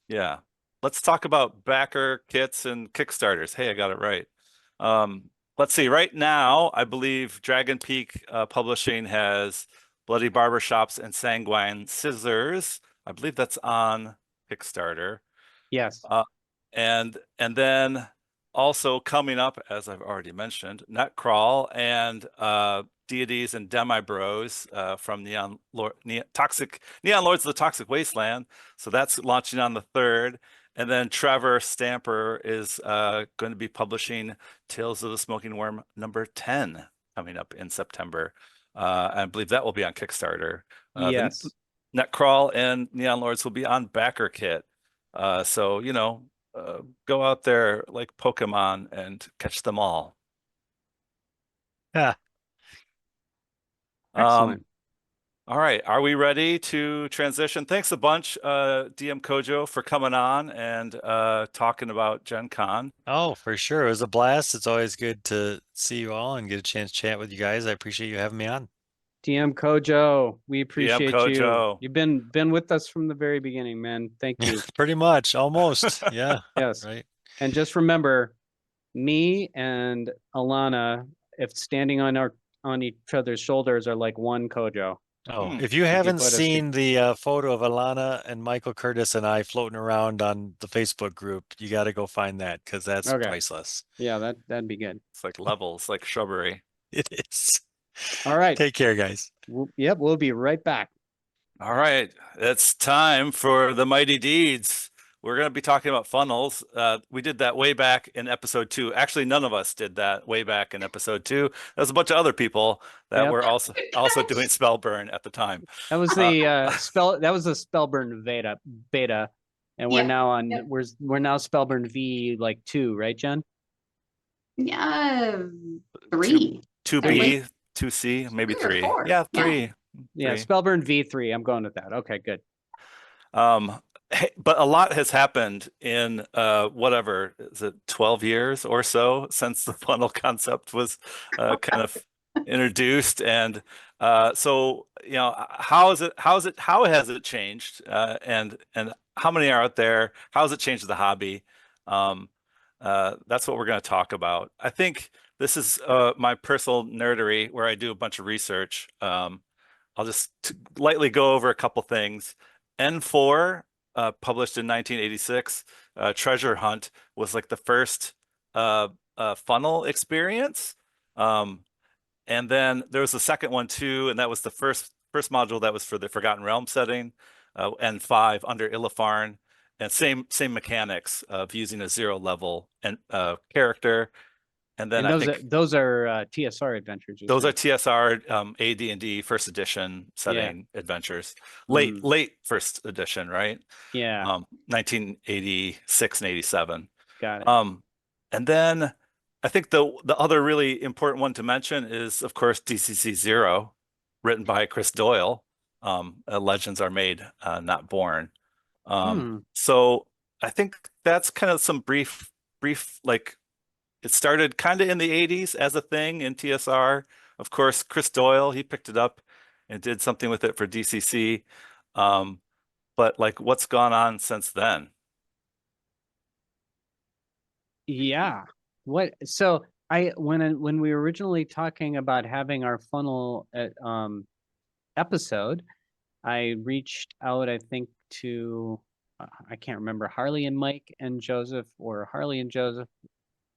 yeah. Let's talk about backer kits and Kickstarters. Hey, I got it right. Let's see. Right now, I believe Dragon Peak Publishing has Bloody Barbershops and Sanguine Scissors. I believe that's on Kickstarter. Yes. Uh, and then also coming up, as I've already mentioned, Netcrawl and Deities and Demi Bros from Neon Lords of the Toxic Wasteland. So that's launching on the 3rd. And then Trevor Stamper is going to be publishing Tales of the Smoking Worm number 10 coming up in September. I believe that will be on Kickstarter. The Yes. Netcrawl and Neon Lords will be on Backer Kit. So, go out there like Pokemon and catch them all. Yeah. Excellent. All right. Are we ready to transition? Thanks a bunch, DM Kojo, for coming on and talking about Gen Con. Oh, for sure. It was a blast. It's always good to see you all and get a chance to chat with you guys. I appreciate you having me on. DM Kojo, we appreciate you. Kojo. You've been with us from the very beginning, man. Thank you. Pretty much, almost. Yeah. Yes. Right. And just remember, me and Alana, if standing on each other's shoulders, are like one Kojo. Oh, if you you haven't put us seen the photo of Alana and Michael Curtis and I floating around on the Facebook group, you got to go find that because that's Okay. priceless. Yeah, that'd be good. It's like levels, like shrubbery. It is. All right. Take care, guys. Yep, we'll be right back. All right. It's time for the mighty deeds. We're going to be talking about funnels. We did that way back in episode 2. Actually, none of us did that way back in episode 2. There's a bunch of other people that Yep. were also doing Spellburn at the time. That was the that was the Spellburn beta, and we're Yeah. now on Yep. we're now Spellburn V like 2, right, Jen? Yeah, 3. 2B, 2C, maybe 3 or 3. 4. Yeah, 3. Yeah, 3. Spellburn V3. I'm going with that. Okay, good. But a lot has happened in whatever, is it 12 years or so since the funnel concept was kind of introduced. And so, how has it changed? And how many are out there? How has it changed the hobby? That's what we're going to talk about. I think this is my personal nerdery where I do a bunch of research. I'll just lightly go over a couple things. N4, published in 1986, Treasure Hunt was like the first funnel experience. And then there was the second one too, and that was the first module that was for the Forgotten Realm setting, N5 under Illifarn, and same mechanics of using a 0 level and character. And then And I think those are TSR adventures. those are TSR AD&D first edition setting adventures. Late first edition, right? Yeah. 1986 and 87. Got it. And then I think the other really important one to mention is, of course, DCC 0, written by Chris Doyle. Legends are made, not born. So I think that's kind of some brief, like, it started kind of in the 80s as a thing in TSR. Of course, Chris Doyle, he picked it up and did something with it for DCC. But like, what's gone on since then? Yeah. So when we were originally talking about having our funnel at episode, I reached out, I think, to I can't remember, Harley and Mike and Joseph, or Harley and Joseph.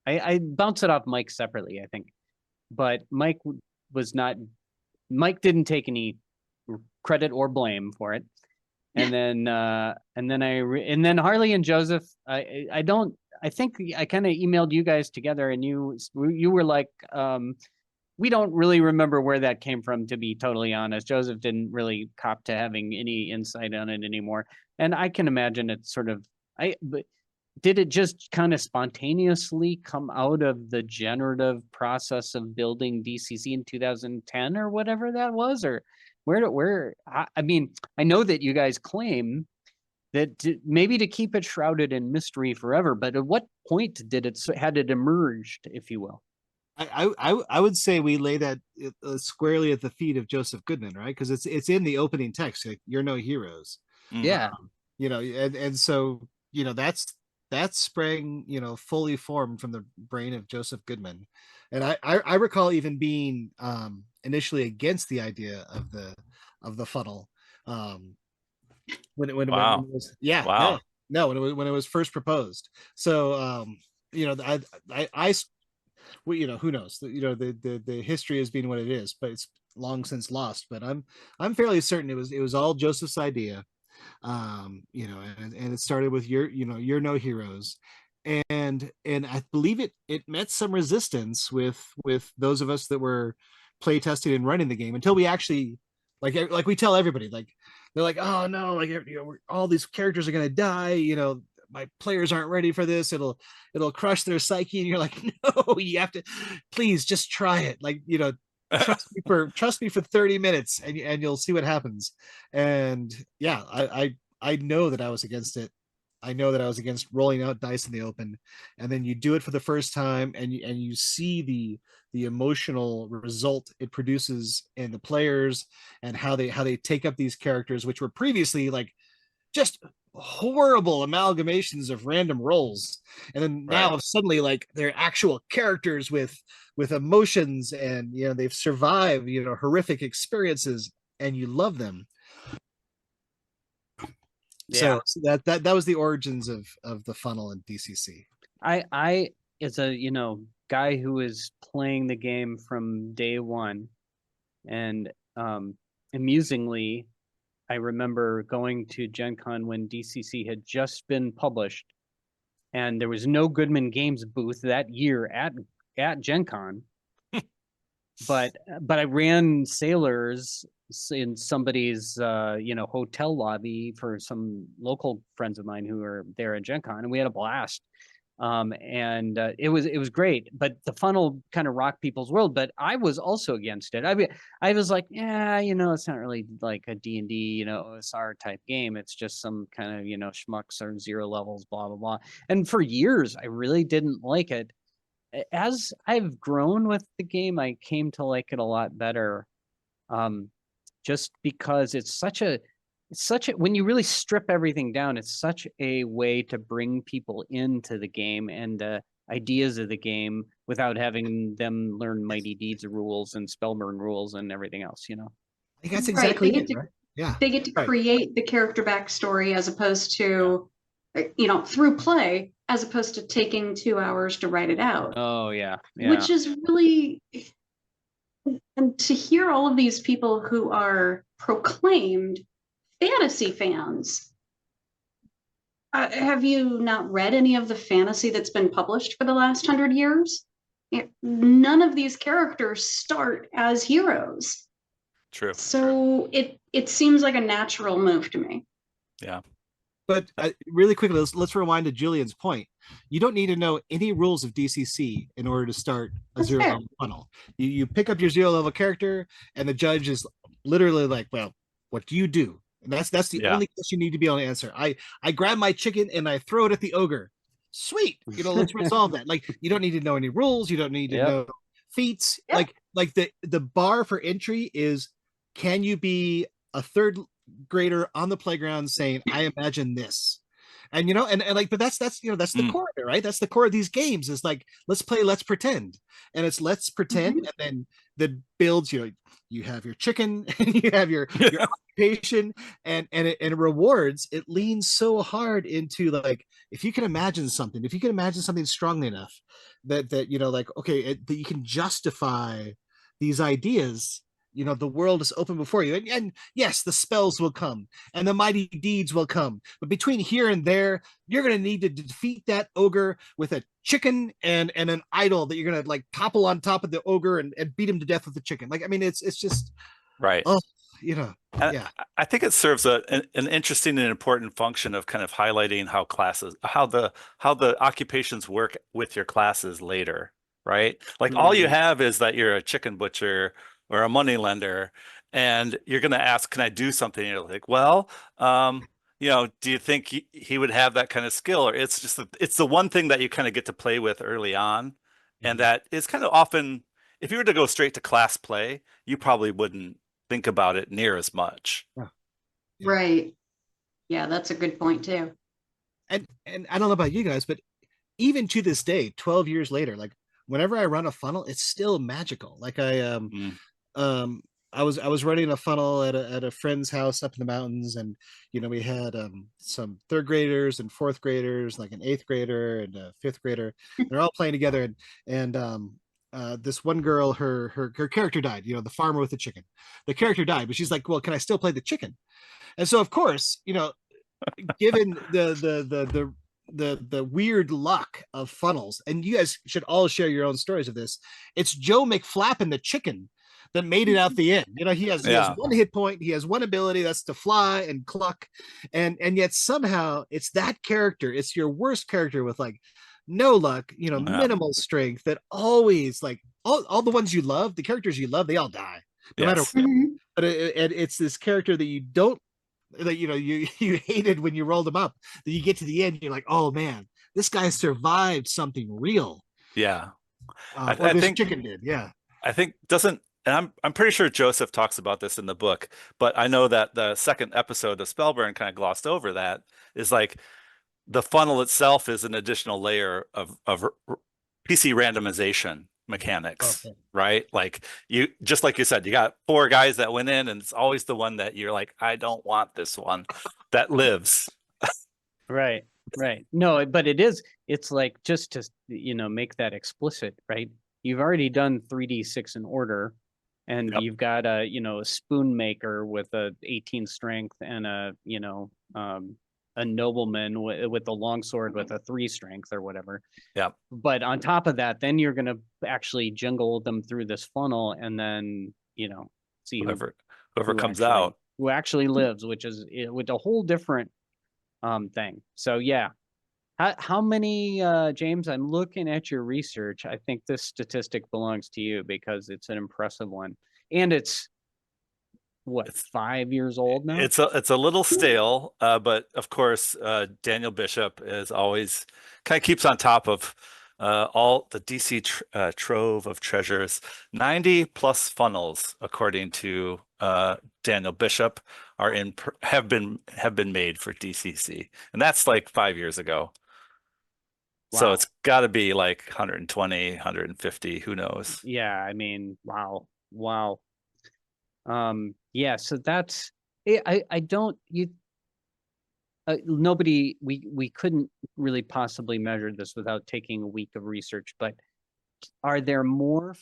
I bounced it off Mike separately, I think, but was not. Mike didn't take any credit or blame for it. And then Harley and Joseph, I think I kind of emailed you guys together, and you were like, we don't really remember where that came from, to be totally honest. Joseph didn't really cop to having any insight on it anymore. And I can imagine it's sort of, but did it just kind of spontaneously come out of the generative process of building DCC in 2010 or whatever that was? Or I mean, I know that you guys claim that maybe to keep it shrouded in mystery forever, but at what point had it emerged, if you will? I would say we lay that squarely at the feet of Joseph Goodman, right? Because it's in the opening text, like, "You're no heroes." Yeah. And so that's sprang fully formed from the brain of Joseph Goodman. And I recall even being initially against the idea of the funnel when it was Wow. when it was first proposed. So I who knows, the history has been what it is, but it's long since lost. But I'm fairly certain it was all Joseph's idea. And it started with you're no heroes, and I believe it met some resistance with those of us that were playtesting and running the game, until we actually like we tell everybody, like, they're like, "Oh no, like, all these characters are gonna die, my players aren't ready for this, it'll crush their psyche." And you're like, "No, you have to, please just try it, like, trust me for 30 minutes, and you'll see what happens." And yeah, I know that I was against it. I know that I was against rolling out dice in the open, and then you do it for the first time, and you see the emotional result it produces in the players, and how they take up these characters, which were previously like just horrible amalgamations of random roles, and then now suddenly, like, they're actual characters with emotions, and they've survived horrific experiences, and you love them. Yeah. So that was the origins of the funnel in DCC. I as a guy who is playing the game from day one, and amusingly, I remember going to Gen Con when DCC had just been published, and there was no Goodman Games booth that year at Gen Con. but I ran sailors in somebody's hotel lobby for some local friends of mine who were there at Gen Con, and we had a blast. And it was great, but the funnel kind of rocked people's world. But I was also against it. I mean, I was like, yeah, it's not really like a D&D, OSR type game. It's just some kind of schmucks or zero levels, blah blah blah. And for years, I really didn't like it. As I've grown with the game, I came to like it a lot better. Just because it's such a when you really strip everything down, it's such a way to bring people into the game and ideas of the game without having them learn Mighty Deeds rules and Spellburn rules and everything else. I think that's exactly it, right? Yeah, they get to create the character backstory, as opposed to through play, as opposed to taking 2 hours to write it out. Oh yeah. Which is really, and to hear all of these people who are proclaimed fantasy fans, have you not read any of the fantasy that's been published for the last 100 years? None of these characters start as heroes. True. So it seems like a natural move to me. Yeah. But really quickly, let's rewind to Julian's point. You don't need to know any rules of DCC in order to start a zero level funnel. You pick up your zero level character, and the judge is literally like, "Well, what do you do?" And that's the only question you need to be able to answer. I grab my chicken and I throw it at the ogre. Sweet, let's resolve that. Like, you don't need to know any rules. You don't need to know feats. Yep. Like the bar for entry is, can you be a third grader on the playground saying, "I imagine this," And and like, but that's that's the Mm. core of it, right? That's the core of these games, is like, let's play, let's pretend. And it's let's pretend, Mhm. and then that builds, you have your chicken, and you have your occupation, and it rewards, it leans so hard into, like, if you can imagine something, strongly enough, that like, okay, that you can justify these ideas, the world is open before you, and yes, the spells will come and the mighty deeds will come, but between here and there, you're going to need to defeat that ogre with a chicken and an idol that you're going to, like, topple on top of the ogre, and beat him to death with the chicken. Like, I mean, it's just, Right. oh, And yeah. I think it serves an interesting and important function of kind of highlighting how the occupations work with your classes later, right? Like, all you Mhm. have is that you're a chicken butcher or a money lender, and you're going to ask, "Can I do something?" And you're like, "Well, do you think he would have that kind of skill?" Or it's just it's the one thing that you kind of get to play with early on, and Mhm. that is kind of often, if you were to go straight to class play, you probably wouldn't think about it near as much. Yeah. Right. Yeah, that's a good point too. And I don't know about you guys, but even to this day, 12 years later, like, whenever I run a funnel, it's still magical. Like, Mm. um I was running a funnel at a friend's house up in the mountains, and we had some third graders and fourth graders, like an eighth grader and a fifth grader. They're all playing together, and this one girl, her character died, the farmer with the chicken. The character died, but she's like, well, can I still play the chicken? And so, of course, given the weird luck of funnels, and you guys should all share your own stories of this, it's Joe McFlappin the chicken that made it out the end. He has Yeah. one hit point, he has one ability, that's to fly and cluck, and yet somehow it's that character, it's your worst character with, like, no luck, Yeah. minimal strength, that always, like, all the ones you love, the characters you love, they all die, no matter Yes. what. Mhm. But it's this character that you don't, that you hated when you rolled them up, that you get to the end, you're like, oh man, this guy survived something real. Yeah. I, Or I this think chicken did. Yeah. I think doesn't and I'm pretty sure Joseph talks about this in the book, but I know that the second episode of Spellburn kind of glossed over that, is like the funnel itself is an additional layer of PC randomization mechanics, Okay. right? Like, you, just like you said, you got four guys that went in, and it's always the one that you're like, I don't want this one that lives. Right, right. No, but it's like, just to, make that explicit, right? You've already done 3d6 in order, and Yep. you've got a spoon maker with a 18 strength, and a nobleman with a longsword with a 3 strength or whatever. Yep. But on top of that, then you're gonna actually jingle them through this funnel, and then, see Whoever comes actually, out. who actually lives, which is with a whole different thing. So yeah. How many, James, I'm looking at your research. I think this statistic belongs to you because it's an impressive one. And it's what, It's 5 years old now? it's a little stale, but of course, Daniel Bishop is always kind of keeps on top of all the DC trove of treasures. 90 plus funnels, according to Daniel Bishop, have been made for DCC, and that's like 5 years ago. So Wow. it's got to be like 120, 150, who knows? Yeah, I mean, wow. Wow. Yeah, so that's I don't you nobody we couldn't really possibly measure this without taking a week of research, but are there more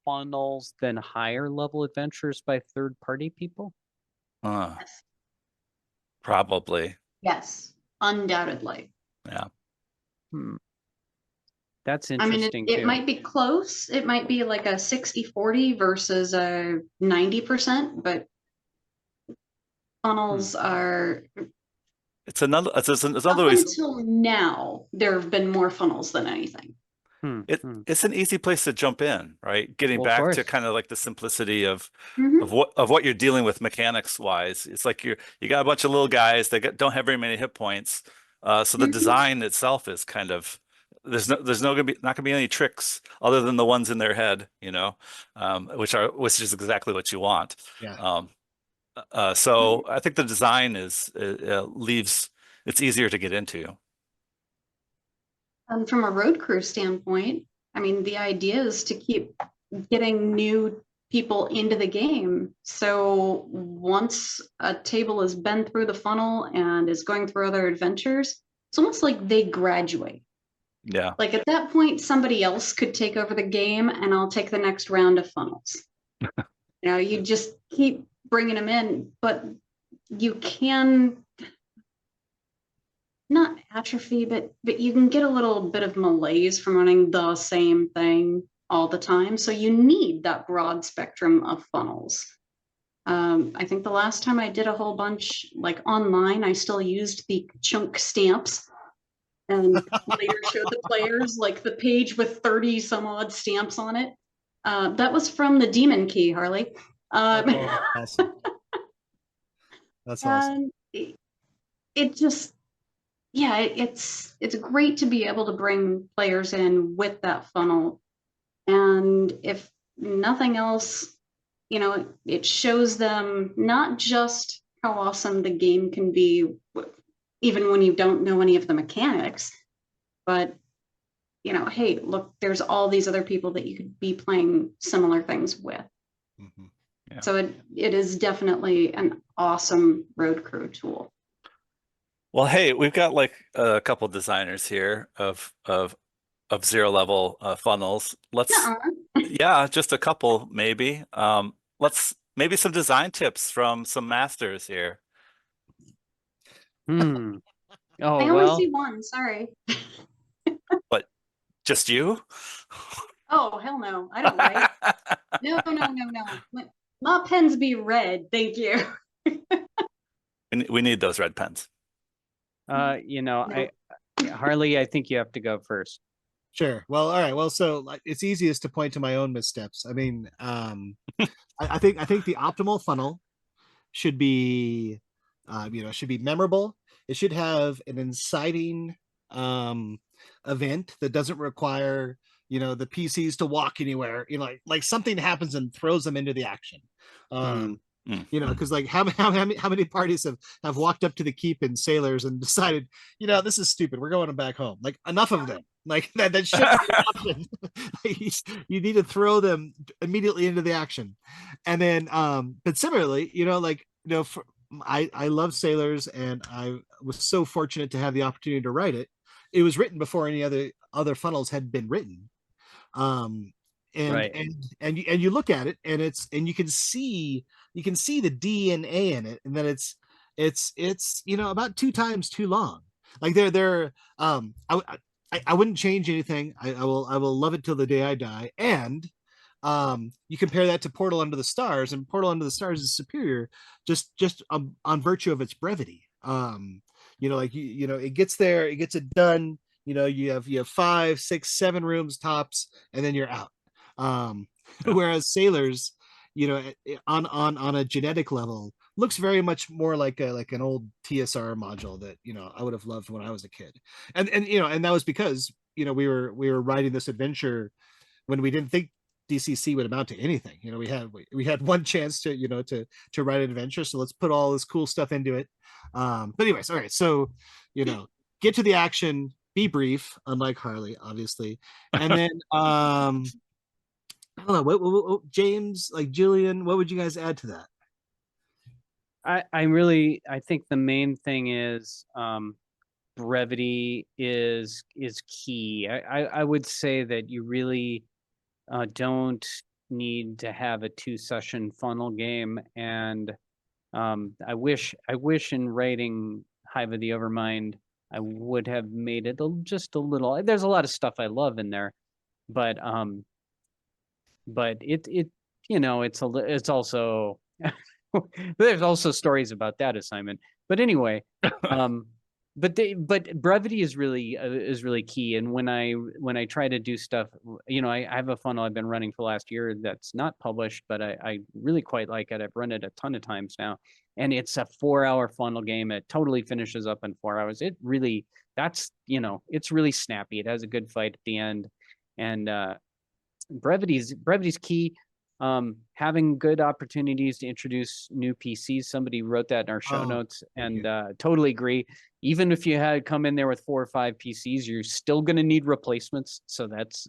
funnels than higher level adventures by third party people? Uh, Yes. Probably. Yes, undoubtedly. Yeah. Hmm. That's I mean, interesting it too. might be close. It might be like a 60-40 versus a 90%, but funnels are, It's up another way. until now, there have been more funnels than anything. It's an easy place to jump in, right? Getting Well, of back to course. kind of like the simplicity of Mhm. what you're dealing with mechanics wise. It's like you got a bunch of little guys that don't have very many hit points. So the Mhm. design itself is kind of, there's no gonna be not gonna be any tricks other than the ones in their head, which is exactly what you want. Yeah. So I think the design leaves it's easier to get into. And from a road crew standpoint, I mean, the idea is to keep getting new people into the game. So once a table has been through the funnel and is going through other adventures, it's almost like they graduate. Yeah. Like at that point, somebody else could take over the game and I'll take the next round of funnels. You just keep bringing them in, but you can not atrophy, but you can get a little bit of malaise from running the same thing all the time. So you need that broad spectrum of funnels. I think the last time I did a whole bunch like online, I still used the chunk stamps and later showed the players like the page with 30 some odd stamps on it. That was from the Demon Key, Harley. Awesome. That's awesome. And it just, yeah, it's great to be able to bring players in with that funnel. And if nothing else, it shows them not just how awesome the game can be, even when you don't know any of the mechanics, but hey, look, there's all these other people that you could be playing similar things with. Mhm. Yeah. So it is definitely an awesome road crew tool. Well, hey, we've got like a couple designers here of zero level funnels. Let's yeah, just a couple maybe. Let's maybe some design tips from some masters here. Oh, I only well, see one, sorry. But just you? Oh, hell no. I don't write. No. My pens be red, thank you. We need those red pens. Harley, I think you have to go first. Sure. Well, all right. Well, so like, it's easiest to point to my own missteps. I mean, I think the optimal funnel should be, should be memorable. It should have an inciting event that doesn't require the PCs to walk anywhere. Like something happens and throws them into the action. Because like how many parties have walked up to the keep in Sailors and decided, this is stupid. We're going back home. Like enough of them. Like that shit. You need to throw them immediately into the action, and then but similarly, I love Sailors, and I was so fortunate to have the opportunity to write it. It was written before any other funnels had been written. And Right. and you look at it, and you can see the DNA in it, and that it's about 2 times too long. Like I wouldn't change anything. I will love it till the day I die. And you compare that to Portal Under the Stars, and Portal Under the Stars is superior just on virtue of its brevity. It gets there, it gets it done. You have 5, 6, 7 rooms tops, and then you're out. Whereas Sailors, on a genetic level, looks very much more like an old TSR module that I would have loved when I was a kid. And that was because we were writing this adventure when we didn't think DCC would amount to anything. We had one chance to write an adventure, so let's put all this cool stuff into it. But anyways, all right, so get to the action, be brief, unlike Harley, obviously, and then I don't know what James, like Jillian, what would you guys add to that? I think the main thing is brevity is key. I would say that you really don't need to have a 2-session funnel game, and I wish in writing Hive of the Overmind I would have made it just a little. There's a lot of stuff I love in there, but it's also there's also stories about that assignment. But anyway, but brevity is really key. And when I try to do stuff, I have a funnel I've been running for the last year that's not published, but I really quite like it. I've run it a ton of times now, and it's a 4-hour funnel game. It totally finishes up in 4 hours. It's really snappy. It has a good fight at the end, and brevity's key. Having good opportunities to introduce new PCs. Somebody wrote that in our show Oh, notes, thank and totally agree. Even if you had come in there with 4 or 5 PCs, you're still going to need replacements. So that's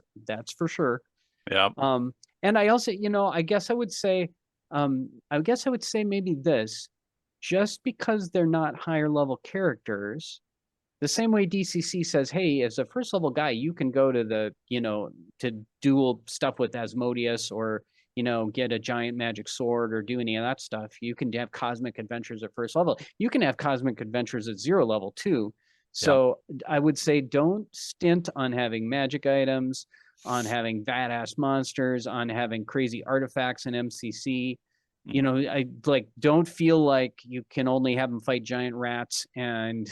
for sure. Yeah. And I also, I guess I would say maybe this, just because they're not higher level characters, the same way DCC says, hey, as a first level guy, you can go to to dual stuff with Asmodeus, or, get a giant magic sword, or do any of that stuff. You can have cosmic adventures at first level. You can have cosmic adventures at 0 level too. So I would say don't stint on having magic items, on having badass monsters, on having crazy artifacts in MCC. I don't feel like you can only have them fight giant rats, and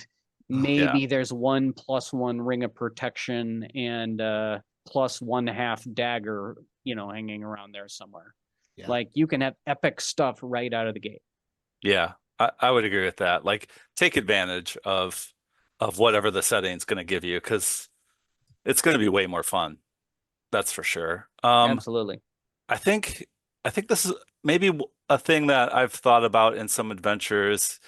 maybe there's 1+1 ring of protection and +1/2 dagger, hanging around there somewhere. Yeah. Like, you can have epic stuff right out of the gate. Yeah, I would agree with that. Like, take advantage of whatever the setting's going to give you, because it's going to be way more fun. That's for sure. Absolutely. I think this is maybe a thing that I've thought about in some adventures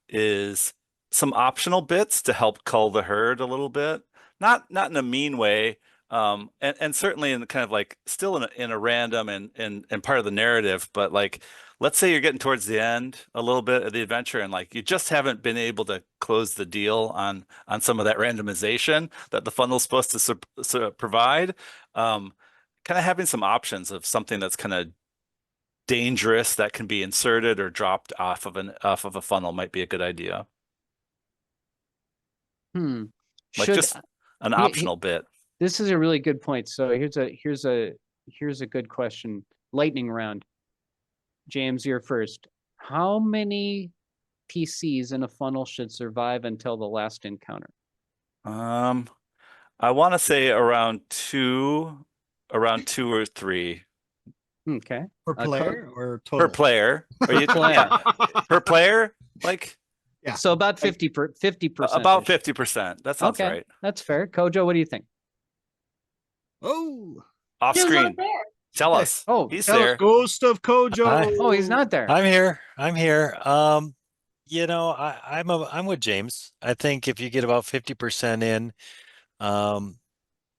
is some optional bits to help cull the herd a little bit. Not in a mean way, and certainly in kind of like still in a random and part of the narrative, but like, let's say you're getting towards the end a little bit of the adventure, and like you just haven't been able to close the deal on some of that randomization that the funnel's supposed to provide. Kind of having some options of something that's kind of dangerous that can be inserted or dropped off of a funnel might be a good idea. Like, Should just an optional bit. This is a really good point. So here's a good question. Lightning round. James, you're first. How many PCs in a funnel should survive until the last encounter? I want to say around two or three Okay. Per player or per total? player. Are you player. Yeah, per player? Like, Yeah. So about 50%. about 50%. That sounds Okay, right. that's fair. Kojo, what do you think? Oh, Off Joe's screen. not there. Tell us. Oh, He's tell us, there. Ghost of Cojo. Oh, he's not there. I'm here. I'm with James. I think if you get about 50% in,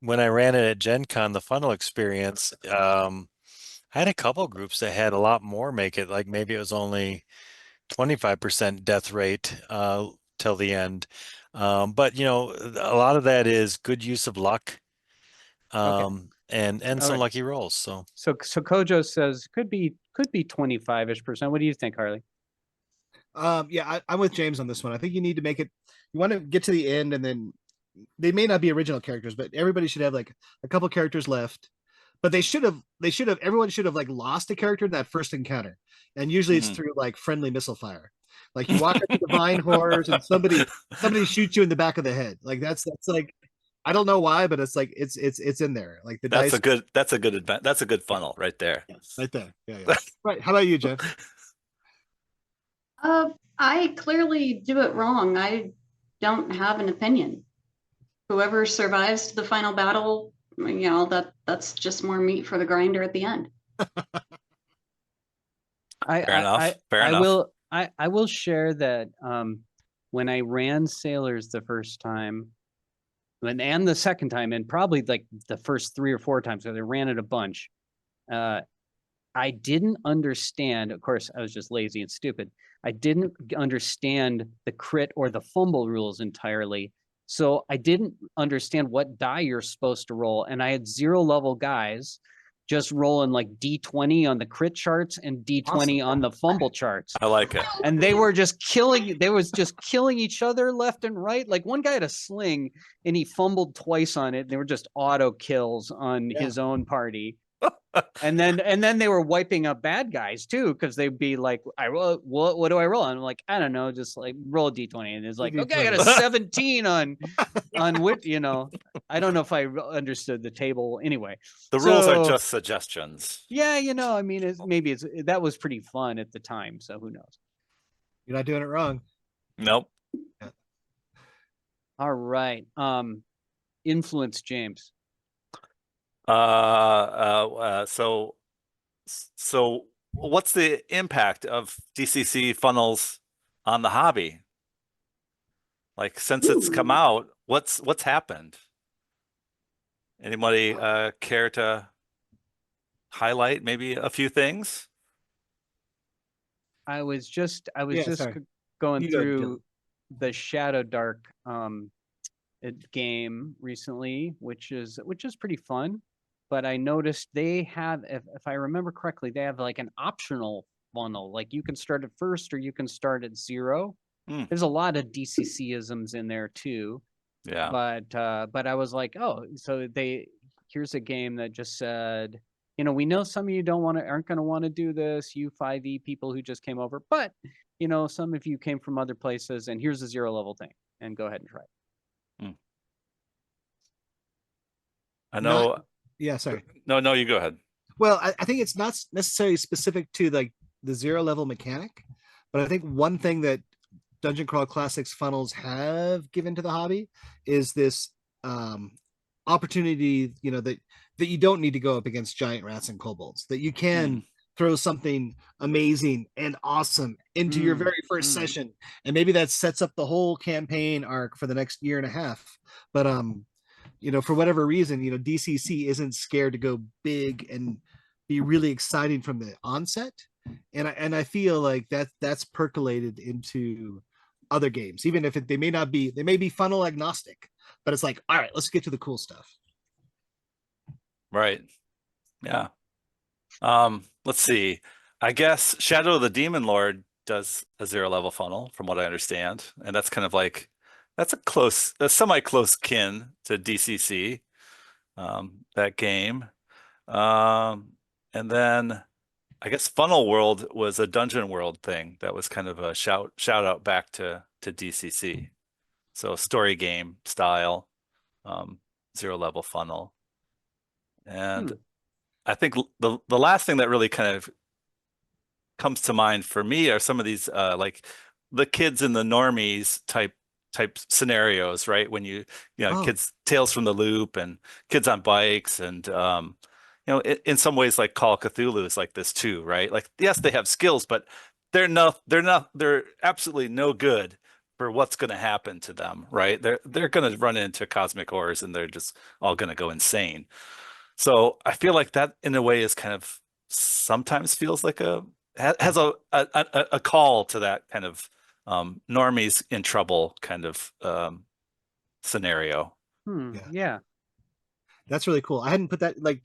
when I ran it at Gen Con, the funnel experience, I had a couple groups that had a lot more make it. Like, maybe it was only 25% death rate till the end. But a lot of that is good use of luck, and All some right. lucky rolls. So Kojo says could be 25-ish%. What do you think, Harley? Yeah, I'm with James on this one. I think you need to make it. You want to get to the end, and then they may not be original characters, but everybody should have like a couple characters left. But everyone should have like lost a character in that first encounter, and usually it's through like friendly missile fire. Like, you walk up to the vine horrors and somebody shoots you in the back of the head. Like, that's like, I don't know why, but it's like it's in there. Like, the That's dice. that's a good funnel right there. Right there. Yeah. Right. How about you, Jen? I clearly do it wrong. I don't have an opinion. Whoever survives to the final battle, that's just more meat for the grinder at the end. Fair enough. I will share that when I ran Sailors the first time, and the second time, and probably like the first 3 or 4 times, because I ran it a bunch, I didn't understand. Of course, I was just lazy and stupid. I didn't understand the crit or the fumble rules entirely. So I didn't understand what die you're supposed to roll. And I had 0 level guys just rolling like D20 on the crit charts and D20 on the fumble charts. I like it. And they were just killing each other left and right. Like, one guy had a sling and he fumbled twice on it. And they were just auto kills on his own party. And then they were wiping up bad guys too, because they'd be like, what do I roll? And I'm like, I don't know, just like roll a D20. And it's like, okay, I got a 17 on which, I don't know if I understood the table anyway. The rules are just suggestions. Yeah, I mean, that was pretty fun at the time. So who knows? You're not doing it wrong. Nope. Yeah. All right. Influence, James. So So what's the impact of DCC funnels on the hobby? Like since it's come Ooh. out, what's happened? Anybody care to highlight maybe a few things? I was just Yeah, sorry. going You go, Dylan. through the Shadow Dark game recently, which is pretty fun. But I noticed they have, if I remember correctly, they have like an optional funnel. Like you can start at first or you can start at 0. Hmm. There's a lot of DCC-isms in there too. Yeah. But I was like, oh, so here's a game that just said, we know some of you aren't going to want to do this, you 5e people who just came over, but some of you came from other places, and here's a 0 level thing, and go ahead and try it. I know. Yeah, sorry. No, you go ahead. Well, I think it's not necessarily specific to like the 0 level mechanic, but I think one thing that Dungeon Crawl Classics funnels have given to the hobby is this opportunity, that you don't need to go up against giant rats and kobolds, that you can throw something amazing and awesome into your very first session, and maybe that sets up the whole campaign arc for the next year and a half. But for whatever reason, DCC isn't scared to go big and be really exciting from the onset, and I feel like that's percolated into other games, even if they may be funnel agnostic, but it's like, all right, let's get to the cool stuff. Right. Yeah. Let's see. I guess Shadow of the Demon Lord does a 0 level funnel, from what I understand, and that's kind of like that's a semi-close kin to DCC, that game. And then I guess Funnel World was a Dungeon World thing that was kind of a shout out back to DCC. So story game style, 0 level funnel. And I think the last thing that really kind of comes to mind for me are some of these like the kids in the normies type scenarios, right? When kids Tales from the Loop and Kids on Bikes, and in some ways like Call of Cthulhu is like this too, right? Like yes, they have skills, but they're absolutely no good for what's going to happen to them, right? They're going to run into cosmic horrors and they're just all going to go insane. So I feel like that in a way is kind of sometimes feels like has a call to that kind of normies in trouble kind of scenario. Yeah. That's really cool. I hadn't put that, like,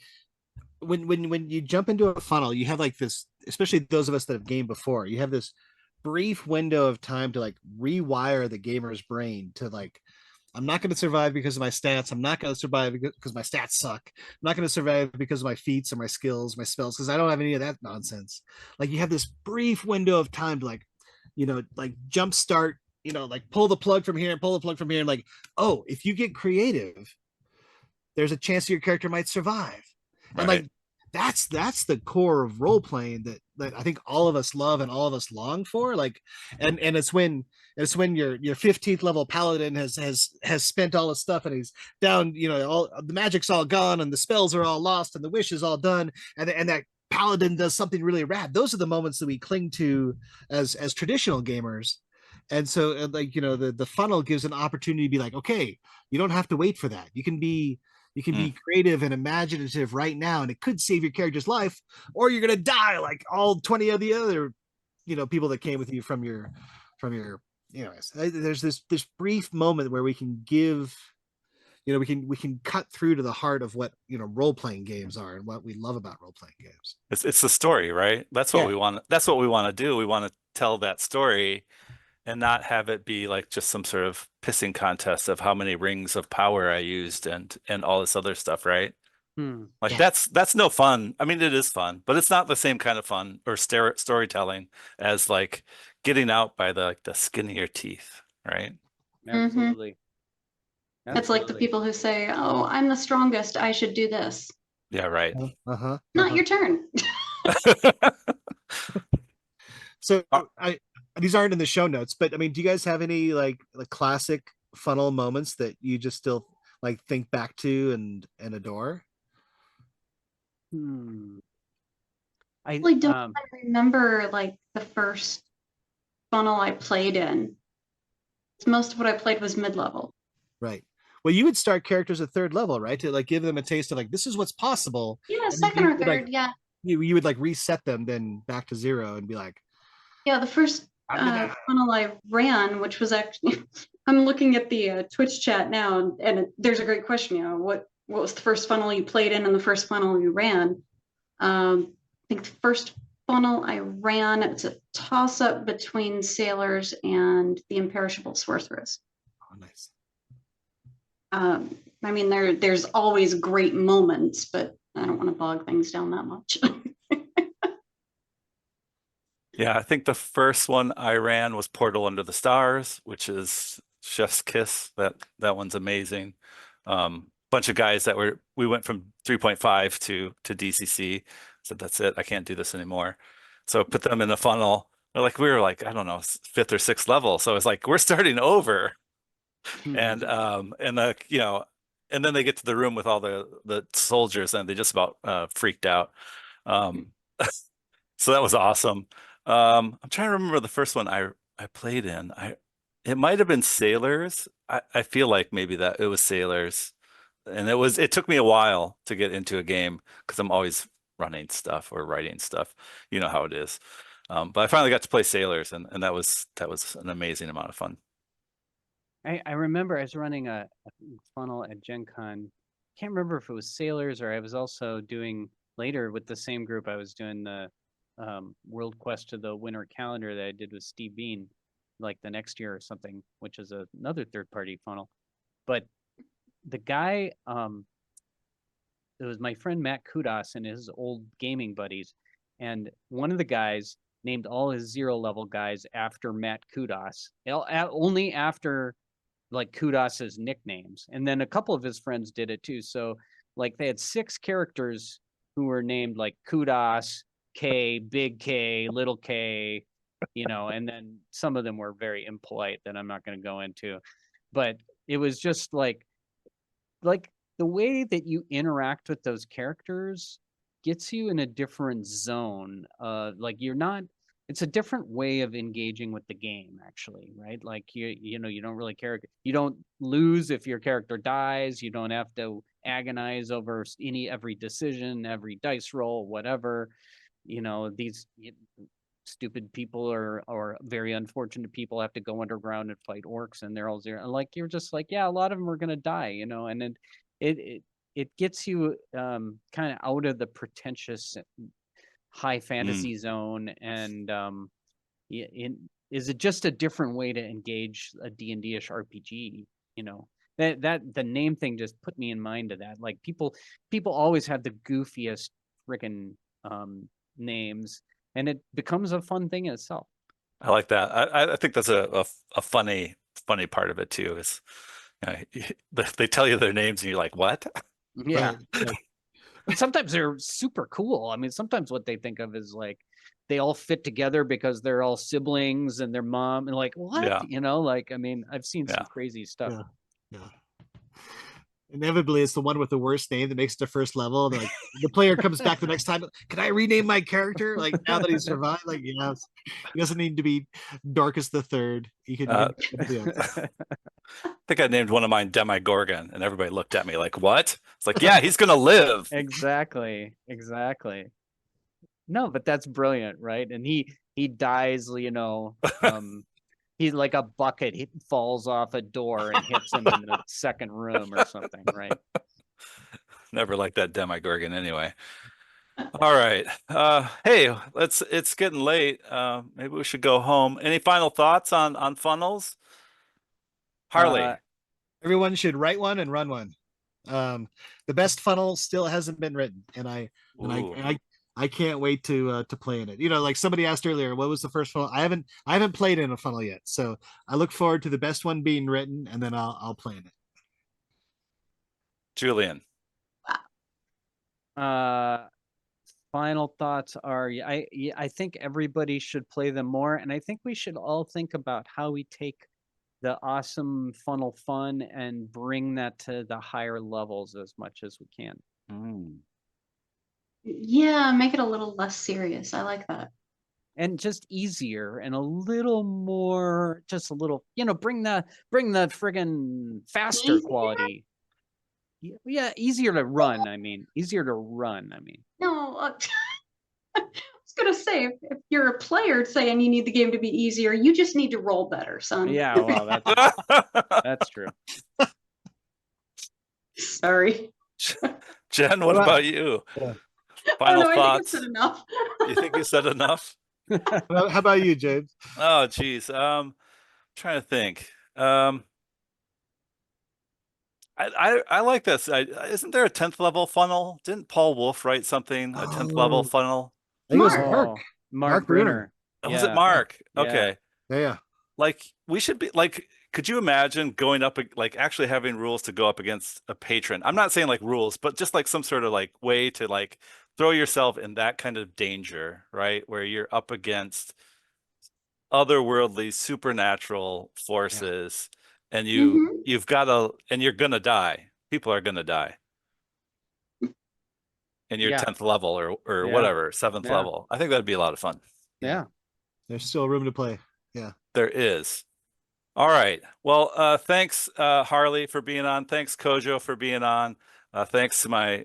when you jump into a funnel, you have like this, especially those of us that have gamed before, you have this brief window of time to like rewire the gamer's brain to like, I'm not going to survive because of my stats. I'm not going to survive because my stats suck. I'm not going to survive because of my feats or my skills, my spells, because I don't have any of that nonsense. Like you have this brief window of time to like, like jumpstart, like pull the plug from here and pull the plug from here. And like, oh, if you get creative, there's a chance your character might survive. Right. And like, that's the core of role playing that I think all of us love and all of us long for. Like, and it's when your 15th level paladin has spent all his stuff and he's down, all the magic's all gone and the spells are all lost and the wish is all done, and that paladin does something really rad. Those are the moments that we cling to as traditional gamers. And so like, the funnel gives an opportunity to be like, okay, you don't have to wait for that. You can be creative and imaginative right now, and it could save your character's life, or you're gonna die like all 20 of the other, people that came with you from your. There's this brief moment where we can give, we can cut through to the heart of what role playing games are and what we love about role playing games. It's the story, right? That's what we want. That's what we want to do. We want to tell that story and not have it be like just some sort of pissing contest of how many rings of power I used and all this other stuff, right? Like that's no fun. I mean, it is fun, but it's not the same kind of fun or storytelling as like getting out by the skin of your teeth, right? Absolutely. It's like the people who say, "Oh, I'm the strongest. I should do this." Yeah, right. Not your turn. So these aren't in the show notes, but I mean, do you guys have any like classic funnel moments that you just still like think back to and adore? I really don't remember like the first funnel I played in. Most of what I played was mid-level. Right. Well, you would start characters at third level, right? To like give them a taste of like this is what's possible. Yeah, And then second you or would, third, like, yeah. you would like reset them then back to 0 and be like, Yeah, the first funnel I ran, which was actually, I'm looking at the Twitch chat now, and there's a great question. You know, what was the first funnel you played in, and the first funnel you ran? I think the first funnel I ran, it's a toss-up between Sailors and the Imperishable Sorceress. oh, nice. I mean, there's always great moments, but I don't want to bog things down that much. Yeah, I think the first one I ran was Portal Under the Stars, which is Chef's Kiss. That one's amazing. Bunch of guys we went from 3.5 to DCC. Said that's it. I can't do this anymore. So I put them in the funnel. We were like, I don't know, 5th or 6th level. So it's like we're starting over. And and then they get to the room with all the soldiers and they just about freaked out. So that was awesome. I'm trying to remember the first one I played in. It might have been Sailors. I feel like maybe that it was Sailors. And it took me a while to get into a game because I'm always running stuff or writing stuff. You know how it is. But I finally got to play Sailors and that was an amazing amount of fun. I remember I was running a funnel at Gen Con. Can't remember if it was Sailors or I was also doing later with the same group. I was doing the World Quest to the Winter Calendar that I did with Steve Bean, like the next year or something, which is another third-party funnel. But the guy, it was my friend Matt Kudas and his old gaming buddies, and one of the guys named all his 0-level guys after Matt Kudas, only after like Kudas's nicknames, and then a couple of his friends did it too. So like they had 6 characters who were named like Kudas, K, Big K, Little K, and then some of them were very impolite that I'm not going to go into, but it was just like the way that you interact with those characters gets you in a different zone. Like it's a different way of engaging with the game, actually, right? Like you don't really care. You don't lose if your character dies. You don't have to agonize over every decision, every dice roll, whatever. These stupid people or very unfortunate people have to go underground and fight orcs, and they're all 0. Like you're just like, yeah, a lot of them are gonna die, and then it gets you kind of out of the pretentious high fantasy zone, and is it just a different way to engage a D&D-ish RPG? That the name thing just put me in mind of that. Like people always have the goofiest freaking names, and it becomes a fun thing in itself. I like that. I think that's a funny part of it too. Is they tell you their names and you're like, what? Yeah. Right. And sometimes they're super cool. I mean, sometimes what they think of is like they all fit together because they're all siblings and their mom and like what? Yeah. Like I mean, I've seen some crazy stuff. Yeah. Inevitably, it's the one with the worst name that makes it to first level. Like the player comes back the next time. Can I rename my character? Like now that he's survived, like he doesn't need to be Dorcas the Third. He can. I think I named one of mine Demigorgon, and everybody looked at me like, "What?" It's like, yeah, he's gonna live. Exactly. No, but that's brilliant, right? And he dies, he's like a bucket. He falls off a door and hits him in the second room or something, right? Never liked that Demigorgon anyway. All right. Hey, it's getting late. Maybe we should go home. Any final thoughts on funnels? Harley. Everyone should write one and run one. The best funnel still hasn't been written, and I can't wait to play in it. Like somebody asked earlier, what was the first funnel? I haven't played in a funnel yet, so I look forward to the best one being written, and then I'll play in it. Julian. Final thoughts are I think everybody should play them more, and I think we should all think about how we take the awesome funnel fun and bring that to the higher levels as much as we can. Yeah, make it a little less serious. I like that. And just easier and a little more, just a little, bring the friggin' faster Easier? quality. Yeah, easier to run. I mean, easier to run. I mean, No, I was gonna say if you're a player saying you need the game to be easier, you just need to roll better, son. yeah, well, that's true. Sorry. Jen, what Well, about you? yeah. Final I think I thoughts? said enough. You think you said enough? How about you, James? Oh, geez. Trying to think. I like this. Isn't there a 10th level funnel? Didn't Paul Wolf write something? A 10th level Oh, funnel? I think it was Mark. Mark. Oh, Mark Mark Bruner. Brunner. Oh, was it Yeah, Mark? yeah. Okay. Yeah. Like we should be like, could you imagine going up like actually having rules to go up against a patron? I'm not saying like rules, but just like some sort of like way to like throw yourself in that kind of danger, right? Where you're up against otherworldly supernatural forces and Mhm. you've got to and you're gonna die. People are gonna die in your Yeah. 10th level or Yeah. whatever, 7th Yeah. level. I think that'd be a lot of fun. Yeah. There's still room to play. Yeah. There is. All right. Well, thanks, Harley, for being on. Thanks, Cojo, for being on. Thanks to my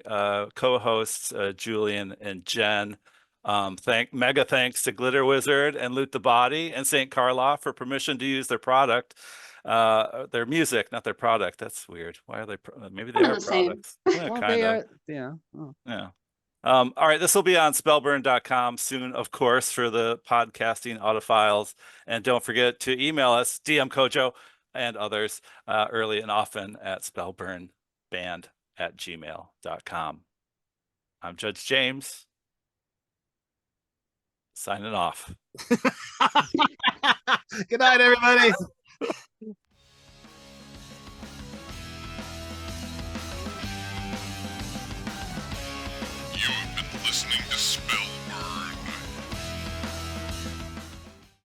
co-hosts, Julian and Jen. Mega thanks to Glitter Wizard and Loot the Body and St. Karloff for permission to use their product, their music, not their product. That's weird. Why are they? Maybe they One and are the same. products. Yeah, Well, kind they of. are. Yeah. Oh. Yeah. All right, this will be on spellburn.com soon, of course, for the podcasting autophiles. And don't forget to email us, DM Kojo and others, early and often at spellburnband@gmail.com. I'm Judge James, signing off. Good night, everybody.